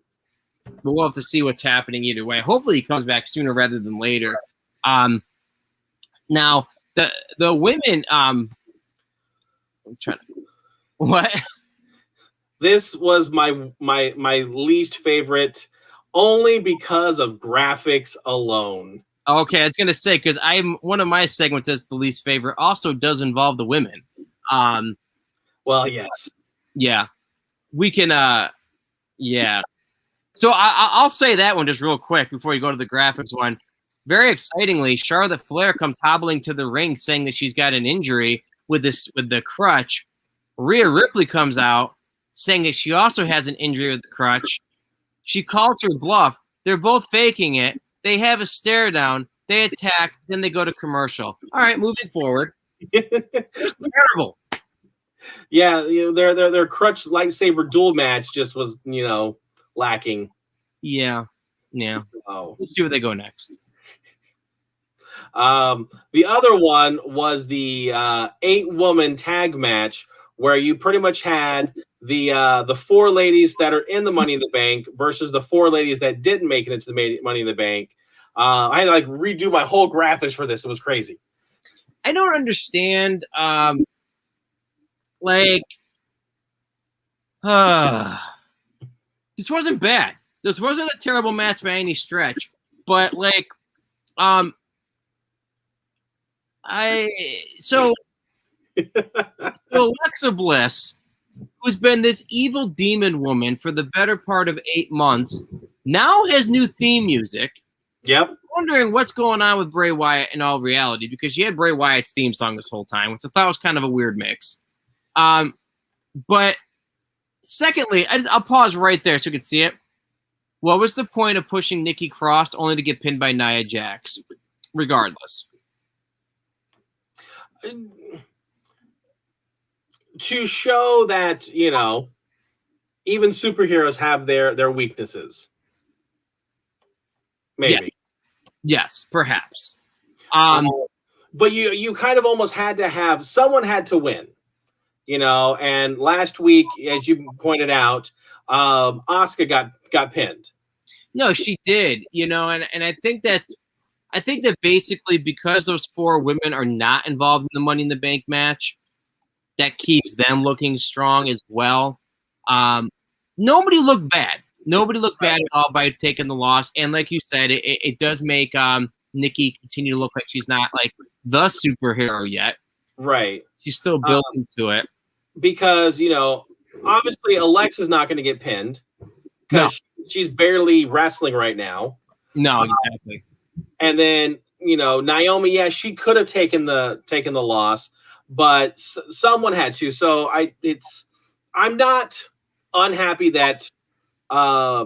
but we'll have to see what's happening either way. Hopefully he comes back sooner rather than later. Now the women, I'm trying to what? This was my least favorite, only because of graphics alone. Okay, I was gonna say because I'm one of my segments that's the least favorite also does involve the women. Well, yes, yeah. We can, yeah. So I'll say that one just real quick before you go to the graphics one. Very excitingly, Charlotte Flair comes hobbling to the ring saying that she's got an injury with the crutch. Rhea Ripley comes out saying that she also has an injury with the crutch. She calls her bluff. They're both faking it. They have a stare down. They attack. Then they go to commercial. All right, moving forward. It's terrible. Yeah, their crutch lightsaber duel match just was, lacking. Yeah. Oh, Let's see where they go next. The other one was the 8-woman tag match where you pretty much had the 4 ladies that are in the Money in the Bank versus the 4 ladies that didn't make it into the Money in the Bank. I had to redo my whole graphics for this. It was crazy. I don't understand. This wasn't bad. This wasn't a terrible match by any stretch, but so Alexa Bliss, who's been this evil demon woman for the better part of 8 months, now has new theme music. Yep. I'm wondering what's going on with Bray Wyatt in all reality, because she had Bray Wyatt's theme song this whole time, which I thought was kind of a weird mix. But secondly, I'll pause right there so you can see it. What was the point of pushing Nikki Cross only to get pinned by Nia Jax? Regardless. to show that, even superheroes have their weaknesses. Maybe. Yes, perhaps. But you kind of almost had to have someone had to win, and last week, as you pointed out, Asuka got pinned. No, she did, and I think that basically because those 4 women are not involved in the Money in the Bank match, that keeps them looking strong as well. Nobody looked bad. Nobody looked bad at all by taking the loss. And like you said, it does make Nikki continue to look like she's not like the superhero yet. Right. She's still building to it. Because, obviously Alexa's not going to get pinned because she's barely wrestling right now. No, exactly. And then, Naomi, she could have taken the loss, but someone had to. So I'm not unhappy that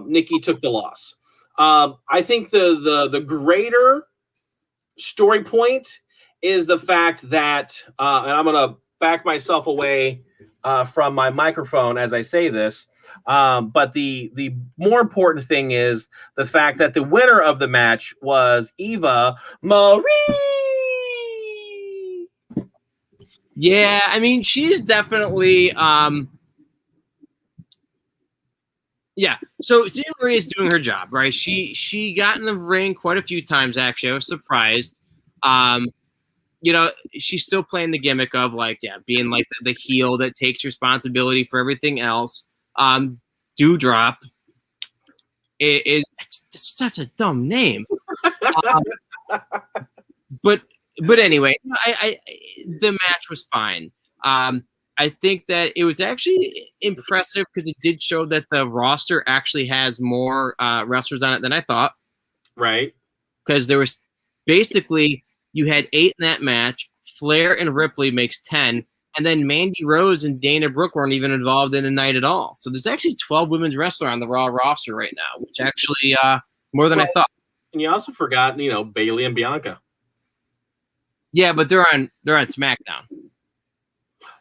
Nikki took the loss. I think the greater story point is the fact that, and I'm going to back myself away from my microphone as I say this, but the more important thing is the fact that the winner of the match was Eva Marie. Yeah, I mean, she's definitely so Eva Marie is doing her job, right? She got in the ring quite a few times, actually. I was surprised. She's still playing the gimmick of being like the heel that takes responsibility for everything else. Dewdrop it's such a dumb name. But anyway, the match was fine. I think that it was actually impressive because it did show that the roster actually has more wrestlers on it than I thought. Right. Because there was basically, you had 8 in that match. Flair and Ripley makes 10. And then Mandy Rose and Dana Brooke weren't even involved in the night at all. So there's actually 12 women's wrestlers on the Raw roster right now, which actually more than I thought. And you also forgot, Bayley and Bianca. Yeah, but they're on SmackDown.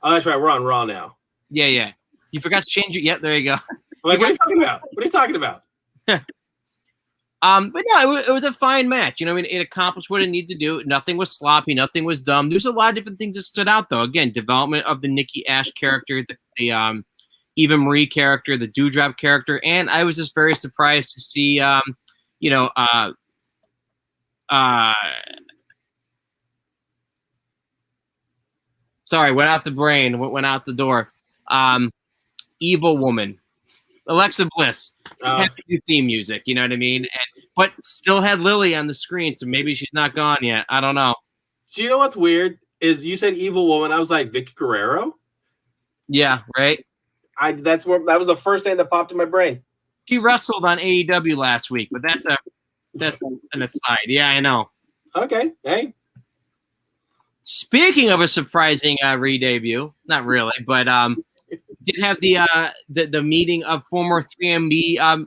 Oh, that's right. We're on Raw now. Yeah. You forgot to change it? Yep, there you go. Like, what are you talking about? What are you talking about? But no, it was a fine match. It accomplished what it needed to do. Nothing was sloppy. Nothing was dumb. There's a lot of different things that stood out, though. Again, development of the Nikki Ash character, the Eva Marie character, the Dewdrop character, and I was just very surprised to see, sorry, went out the brain, went out the door. Evil Woman. Alexa Bliss had new theme music, you know what I mean? But still had Lily on the screen, so maybe she's not gone yet. I don't know. Do you know what's weird? Is you said Evil Woman, I was like, Vicky Guerrero? Yeah, right? That was the first name that popped in my brain. She wrestled on AEW last week, but that's an aside. Yeah, I know. Okay, hey. Speaking of a surprising re-debut, not really, but did have the meeting of former 3MB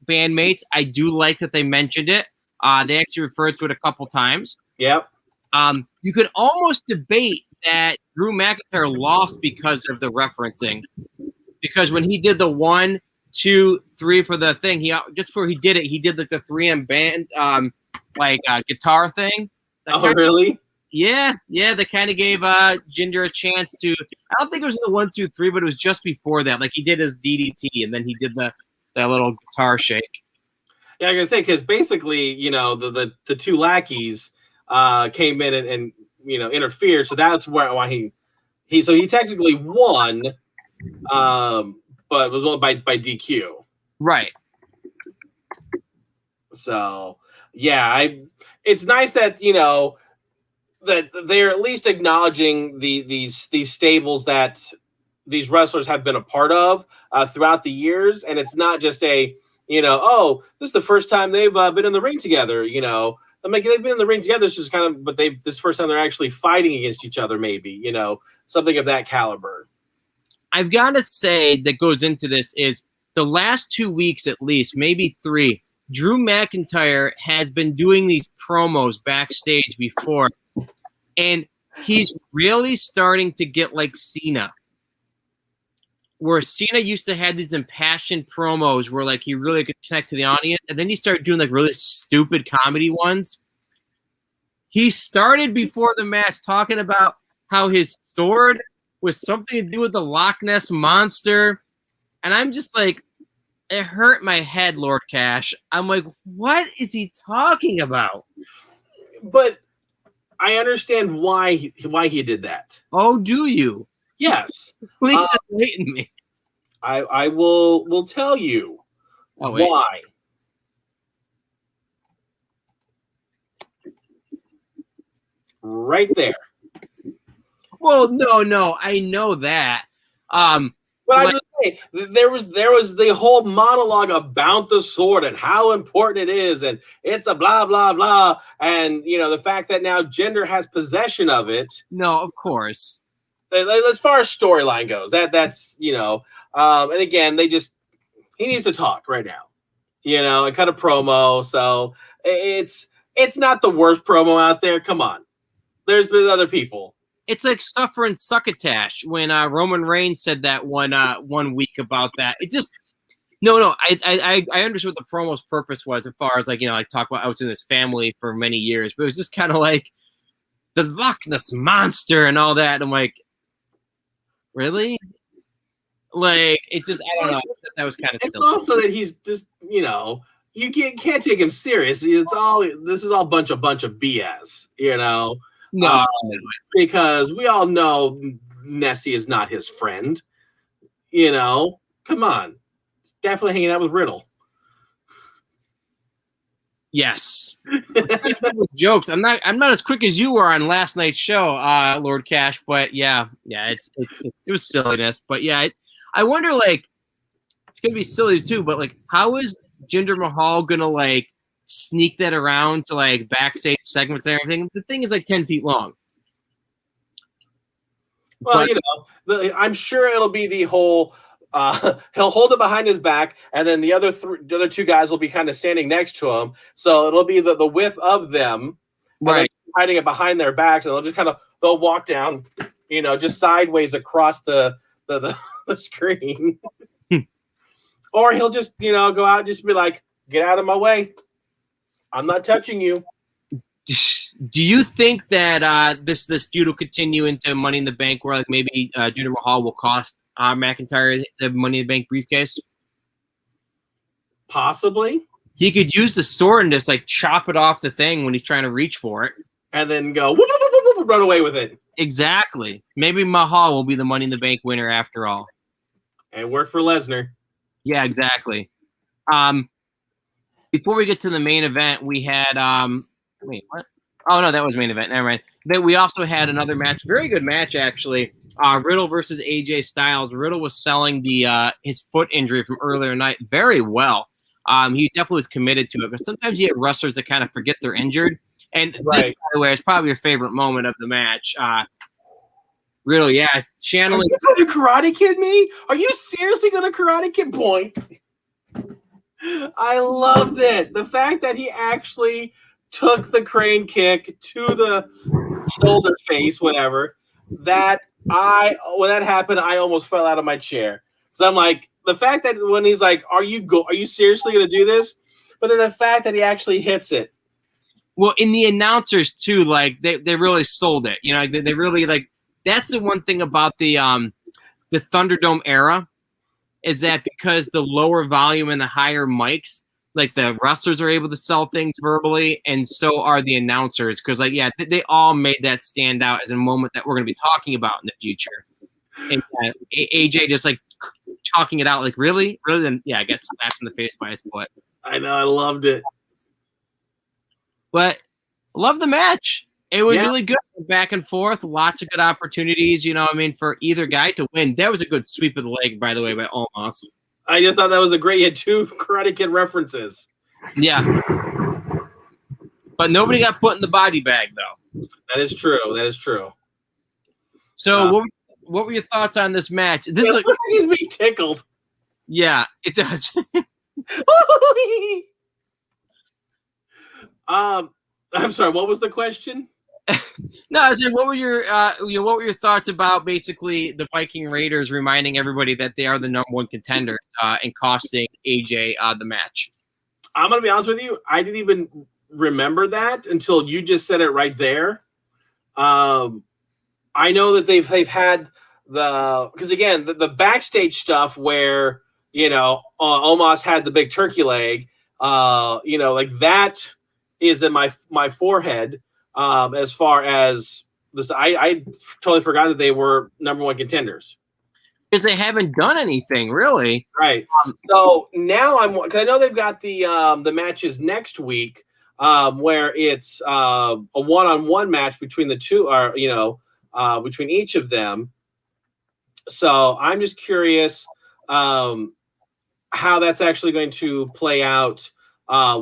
bandmates. I do like that they mentioned it. They actually referred to it a couple times. Yep. You could almost debate that Drew McIntyre lost because of the referencing. Because when he did the 1, 2, 3 for the thing, he did it. He did like the 3M band guitar thing. Oh, really? Yeah. They kind of gave Jinder a chance to. I don't think it was in the 1, 2, 3, but it was just before that. Like he did his DDT, and then he did that little guitar shake. Yeah, I'm gonna say because basically, the 2 lackeys came in and interfered. So that's why he technically won, but it was won by DQ. Right. So yeah, it's nice that that they're at least acknowledging these stables that these wrestlers have been a part of throughout the years, and it's not just a this is the first time they've been in the ring together. I mean, they've been in the ring together. It's just kind of, but this first time they're actually fighting against each other. Maybe something of that caliber. I've got to say that goes into this is the last 2 weeks at least, maybe 3. Drew McIntyre has been doing these promos backstage before. And he's really starting to get like Cena. Where Cena used to have these impassioned promos where like he really could connect to the audience, and then he started doing like really stupid comedy ones. He started before the match talking about how his sword was something to do with the Loch Ness Monster, and I'm just like, it hurt my head, Lord Cash. I'm like, what is he talking about? But I understand why he did that. Oh, do you? Yes. Please enlighten me. I will tell you why. Right there. Well, no, I know that. But I'm just saying, there was the whole monologue about the sword and how important it is, and it's a blah blah blah, and the fact that now Jinder has possession of it. No, of course. As far as storyline goes, that's and again, he needs to talk right now, and cut a promo. So it's not the worst promo out there. Come on, there's been other people. It's like suffer and succotash when Roman Reigns said that one week about that. It just no. I understood what the promo's purpose was as far as like talk about I was in this family for many years, but it was just kind of like the Loch Ness Monster and all that. I'm like, really? Like it just I don't know. That was kind of. It's silly. Also that he's just you can't take him serious. This is all bunch of BS. No, because we all know Nessie is not his friend. Come on, he's definitely hanging out with Riddle. Yes, with jokes. I'm not as quick as you were on last night's show, Lord Cash. But yeah, it was silliness. But yeah, I wonder like it's gonna be silly too. But like, how is Jinder Mahal gonna like sneak that around to like backstage segments and everything? The thing is like 10 feet long. Well, I'm sure it'll be the whole. He'll hold it behind his back, and then the other two guys will be kind of standing next to him. So it'll be the width of them, right? Hiding it behind their backs, and they'll walk down, just sideways across the screen. Or he'll just go out and just be like, "Get out of my way! I'm not touching you." Do you think that this feud will continue into Money in the Bank, where like maybe Jinder Mahal will cost McIntyre the Money in the Bank briefcase? Possibly. He could use the sword and just like chop it off the thing when he's trying to reach for it, and then go whoop, whoop, whoop, whoop, run away with it. Exactly. Maybe Mahal will be the Money in the Bank winner after all. And work for Lesnar. Yeah, exactly. Before we get to the main event, we had wait, what? Oh no, that was main event. Never mind. Then we also had another match, very good match actually. Riddle versus AJ Styles. Riddle was selling the his foot injury from earlier night very well. He definitely was committed to it, but sometimes you have wrestlers that kind of forget they're injured. And right. This, by the way, is probably your favorite moment of the match. Riddle, yeah, channeling. Are you going to Karate Kid me? Are you seriously going to Karate Kid point? I loved it. The fact that he actually took the crane kick to the shoulder face, whatever. When that happened, I almost fell out of my chair. So I'm like, the fact that when he's like, "Are you seriously going to do this?" But then the fact that he actually hits it. Well, in the announcers too, like they really sold it. They really like. That's the one thing about the Thunderdome era, is that because the lower volume and the higher mics, like the wrestlers are able to sell things verbally, and so are the announcers. Because they all made that stand out as a moment that we're going to be talking about in the future. And AJ just like talking it out, like really, then gets slapped in the face by his foot. I know, I loved it, but love the match. It was really good, back and forth, lots of good opportunities. For either guy to win. That was a good sweep of the leg, by the way, by Omos. I just thought that was a great. You had two Karate Kid references. Yeah. But nobody got put in the body bag, though. That is true. So what were your thoughts on this match? This looks like he's being tickled. Yeah, it does. I'm sorry, what was the question? No, I was saying, what were your thoughts about basically the Viking Raiders reminding everybody that they are the number one contenders and costing AJ the match? I'm gonna be honest with you. I didn't even remember that until you just said it right there. I know that they've had because again the backstage stuff where Omos had the big turkey leg. Like that is in my forehead. As far as this, I totally forgot that they were number one contenders. Because they haven't done anything really, right? So now because I know they've got the matches next week, where it's a one-on-one match between the two, or between each of them. So I'm just curious how that's actually going to play out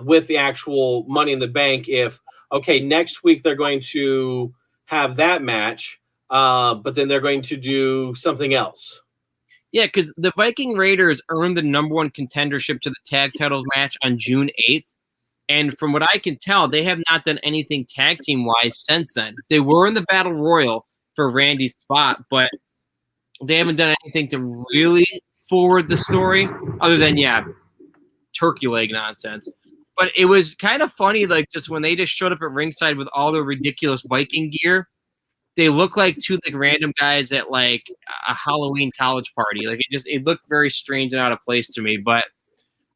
with the actual Money in the Bank. If next week they're going to have that match, but then they're going to do something else. Yeah, because the Viking Raiders earned the number one contendership to the tag title match on June 8th. And from what I can tell, they have not done anything tag team wise since then. They were in the Battle Royal for Randy's spot, but they haven't done anything to really forward the story other than, turkey leg nonsense. But it was kind of funny, like just when they just showed up at ringside with all their ridiculous Viking gear. They look like two like random guys at like a Halloween college party. Like it looked very strange and out of place to me. But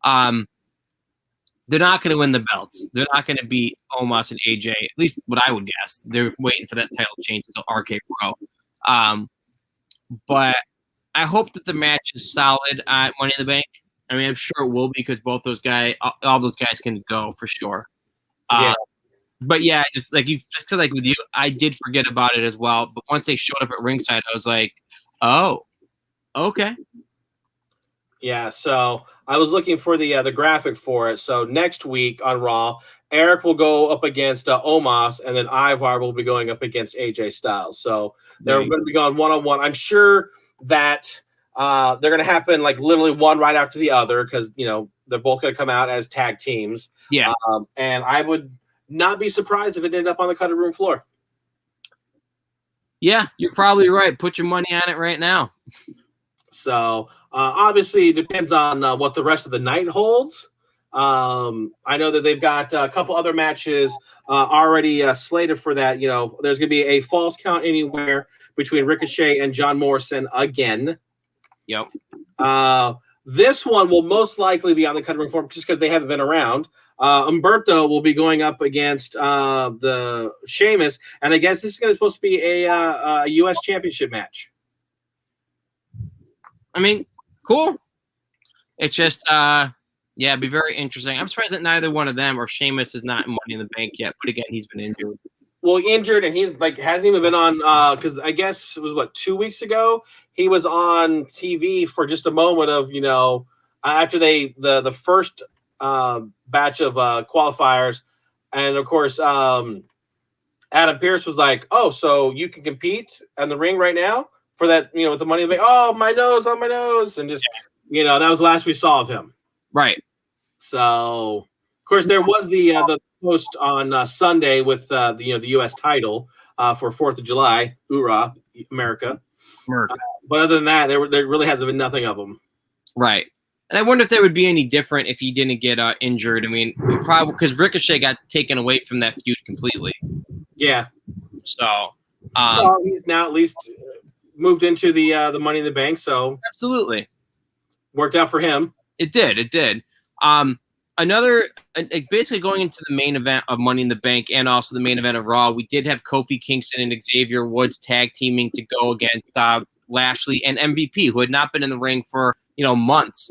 they're not going to win the belts. They're not going to beat Omos and AJ. At least what I would guess. They're waiting for that title change until RK Pro. But I hope that the match is solid at Money in the Bank. I mean, I'm sure it will be because all those guys can go for sure. But yeah, just with you, I did forget about it as well. But once they showed up at ringside, I was like, oh, okay. Yeah, so I was looking for the graphic for it. So next week on Raw, Eric will go up against Omos, and then Ivar will be going up against AJ Styles. So they're going to be going one-on-one. I'm sure that they're going to happen like literally one right after the other because, they're both going to come out as tag teams. Yeah. And I would not be surprised if it ended up on the cutting room floor. Yeah, you're probably right. Put your money on it right now. So obviously it depends on what the rest of the night holds. I know that they've got a couple other matches already slated for that. There's going to be a Falls Count Anywhere between Ricochet and John Morrison again. Yep. This one will most likely be on the cutting room floor just because they haven't been around. Umberto will be going up against the Sheamus, and I guess this is supposed to be a U.S. Championship match. I mean, cool. It's just, it'd be very interesting. I'm surprised that neither one of them or Sheamus is not in Money in the Bank yet. But again, he's been injured. Well, injured, and he's hasn't even been on because I guess it was 2 weeks ago he was on TV for just a moment of after the first batch of qualifiers, and of course Adam Pearce was like, "Oh, so you can compete in the ring right now for that with the Money in the Bank." Oh, my nose, and just that was the last we saw of him. Right. So of course there was the post on Sunday with the U.S. title for 4th of July. Hoorah, America. But other than that, there really hasn't been nothing of them. Right. And I wonder if that would be any different if he didn't get injured. I mean, probably because Ricochet got taken away from that feud completely. Yeah. So he's now at least moved into the Money in the Bank. So absolutely worked out for him. It did. Basically going into the main event of Money in the Bank and also the main event of Raw, we did have Kofi Kingston and Xavier Woods tag teaming to go against Lashley and MVP, who had not been in the ring for months.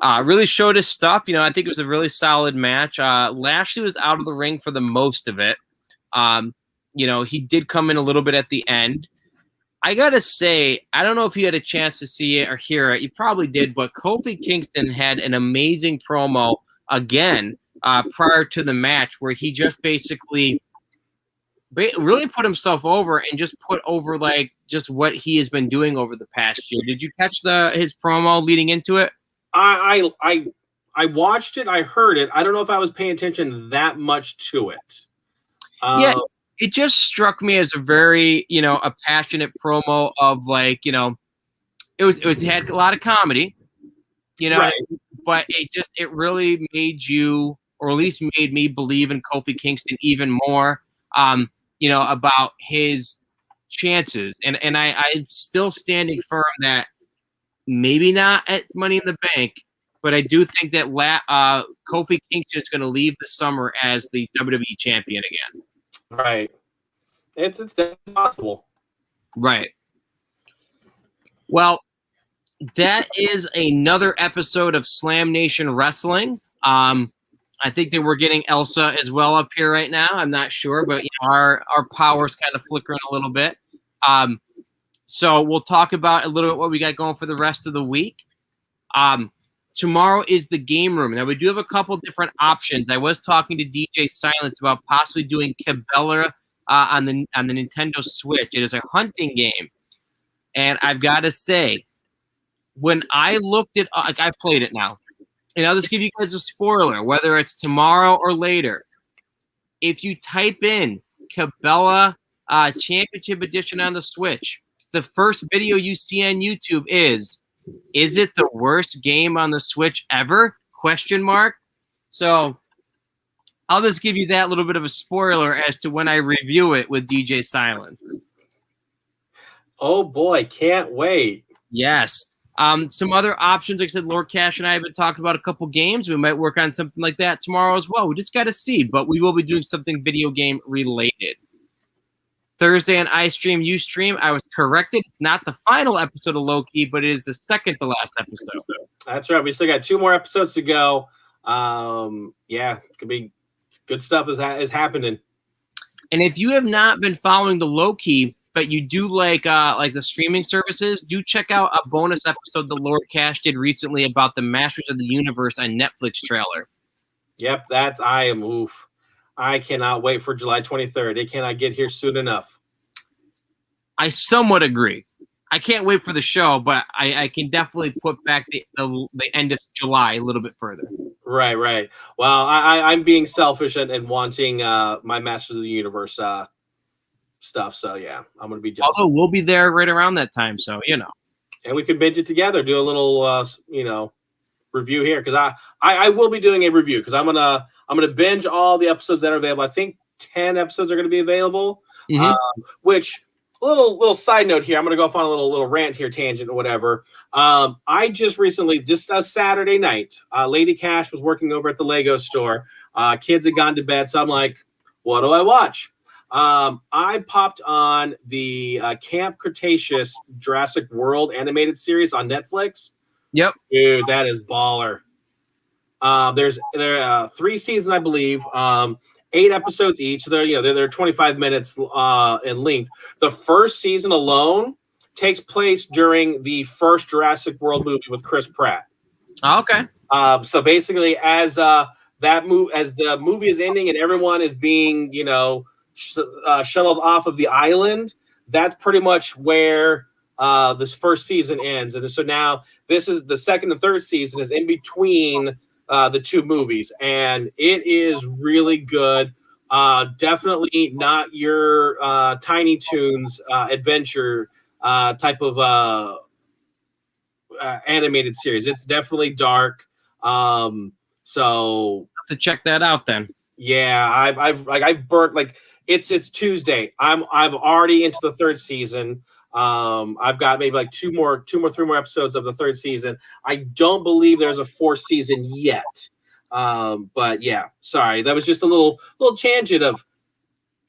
Really showed his stuff. I think it was a really solid match. Lashley was out of the ring for the most of it. He did come in a little bit at the end. I gotta say, I don't know if you had a chance to see it or hear it. You probably did, but Kofi Kingston had an amazing promo again prior to the match where he just basically really put himself over and just put over just what he has been doing over the past year. Did you catch his promo leading into it? I watched it. I heard it. I don't know if I was paying attention that much to it. Yeah, it just struck me as a very, a passionate promo of like, it had a lot of comedy, Right. but it really made you, or at least made me believe in Kofi Kingston even more, about his chances. And I'm still standing firm that maybe not at Money in the Bank, but I do think that Kofi Kingston is going to leave the summer as the WWE champion again. Right. It's definitely possible. Right. Well, that is another episode of Slam Nation Wrestling. I think that we're getting Elsa as well up here right now. I'm not sure, but our power's kind of flickering a little bit. So we'll talk about a little bit what we got going for the rest of the week. Tomorrow is the game room. Now, we do have a couple different options. I was talking to DJ Silence about possibly doing Cabela on the Nintendo Switch. It is a hunting game. And I've got to say, when I looked at I played it now. And I'll just give you guys a spoiler, whether it's tomorrow or later. If you type in Cabela Championship Edition on the Switch, the first video you see on YouTube is it the worst game on the Switch ever? ? So I'll just give you that little bit of a spoiler as to when I review it with DJ Silence. Oh boy, can't wait. Yes. Some other options, like I said, Lord Cash and I have been talking about a couple games. We might work on something like that tomorrow as well. We just got to see, but we will be doing something video game related. Thursday on iStream, Ustream, I was corrected. It's not the final episode of Low-Key, but it is the second to last episode. That's right. We still got 2 more episodes to go. Yeah, it could be good stuff is happening. And if you have not been following the Low-Key, but you do like the streaming services, do check out a bonus episode that Lord Cash did recently about the Masters of the Universe on Netflix trailer. Yep, I cannot wait for July 23rd. It cannot get here soon enough. I somewhat agree. I can't wait for the show, but I can definitely put back the end of July a little bit further. Right. Well, I'm being selfish and wanting my Masters of the Universe stuff. So yeah, I'm gonna be jealous. Although we'll be there right around that time, so and we can binge it together, do a little review here, because I will be doing a review, because I'm gonna binge all the episodes that are available. I think 10 episodes are going to be available. Which little side note here, I'm gonna go off on a little rant here, tangent or whatever. I just recently, just a Saturday night, Lady Cash was working over at the Lego store. Kids had gone to bed, so I'm like, what do I watch? I popped on the Camp Cretaceous Jurassic World animated series on Netflix. Yep. Dude, that is baller. There are 3 seasons, I believe. 8 episodes each. They're 25 minutes in length. The first season alone takes place during the first Jurassic World movie with Chris Pratt. Oh, okay. So basically, as the movie is ending and everyone is being, shuttled off of the island, that's pretty much where this first season ends. And so now this is the second and third season is in between the 2 movies, and it is really good. Definitely not your Tiny Toons adventure type of animated series. It's definitely dark. So to check that out then. Yeah, I've burnt it's Tuesday. I'm already into the 3rd season. I've got maybe 3 more episodes of the 3rd season. I don't believe there's a 4th season yet. But yeah, sorry. That was just a little tangent of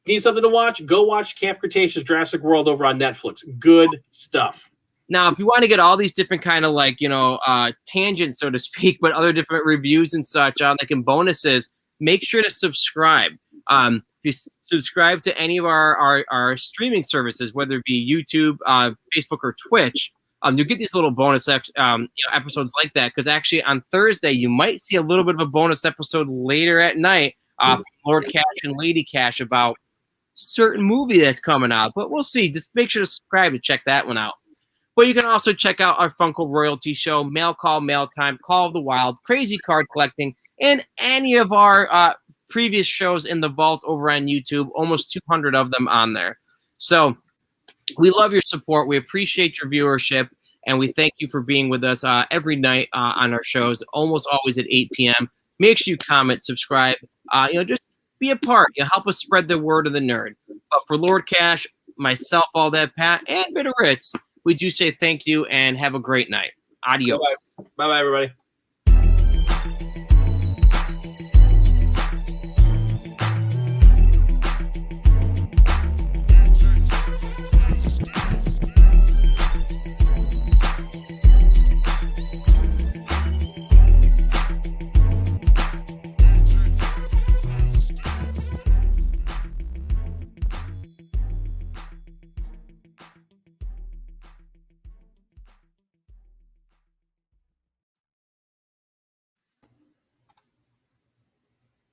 need something to watch? Go watch Camp Cretaceous Jurassic World over on Netflix. Good stuff. Now, if you want to get all these different kind of tangents, so to speak, but other different reviews and such in bonuses, make sure to subscribe. If you subscribe to any of our streaming services, whether it be YouTube, Facebook, or Twitch, you'll get these little bonus episodes like that. Because actually on Thursday, you might see a little bit of a bonus episode later at night from Lord Cash and Lady Cash about certain movie that's coming out. But we'll see. Just make sure to subscribe to check that one out. But you can also check out our Funko Royalty Show, Mail Call, Mail Time, Call of the Wild, Crazy Card Collecting, and any of our previous shows in the vault over on YouTube, almost 200 of them on there. So we love your support. We appreciate your viewership, and we thank you for being with us every night on our shows, almost always at 8 p.m. Make sure you comment, subscribe, just be a part. Help us spread the word of the nerd. But for Lord Cash, myself, AllThatPat, and Bitter Ritz, we do say thank you and have a great night. Adios. Bye-bye, everybody.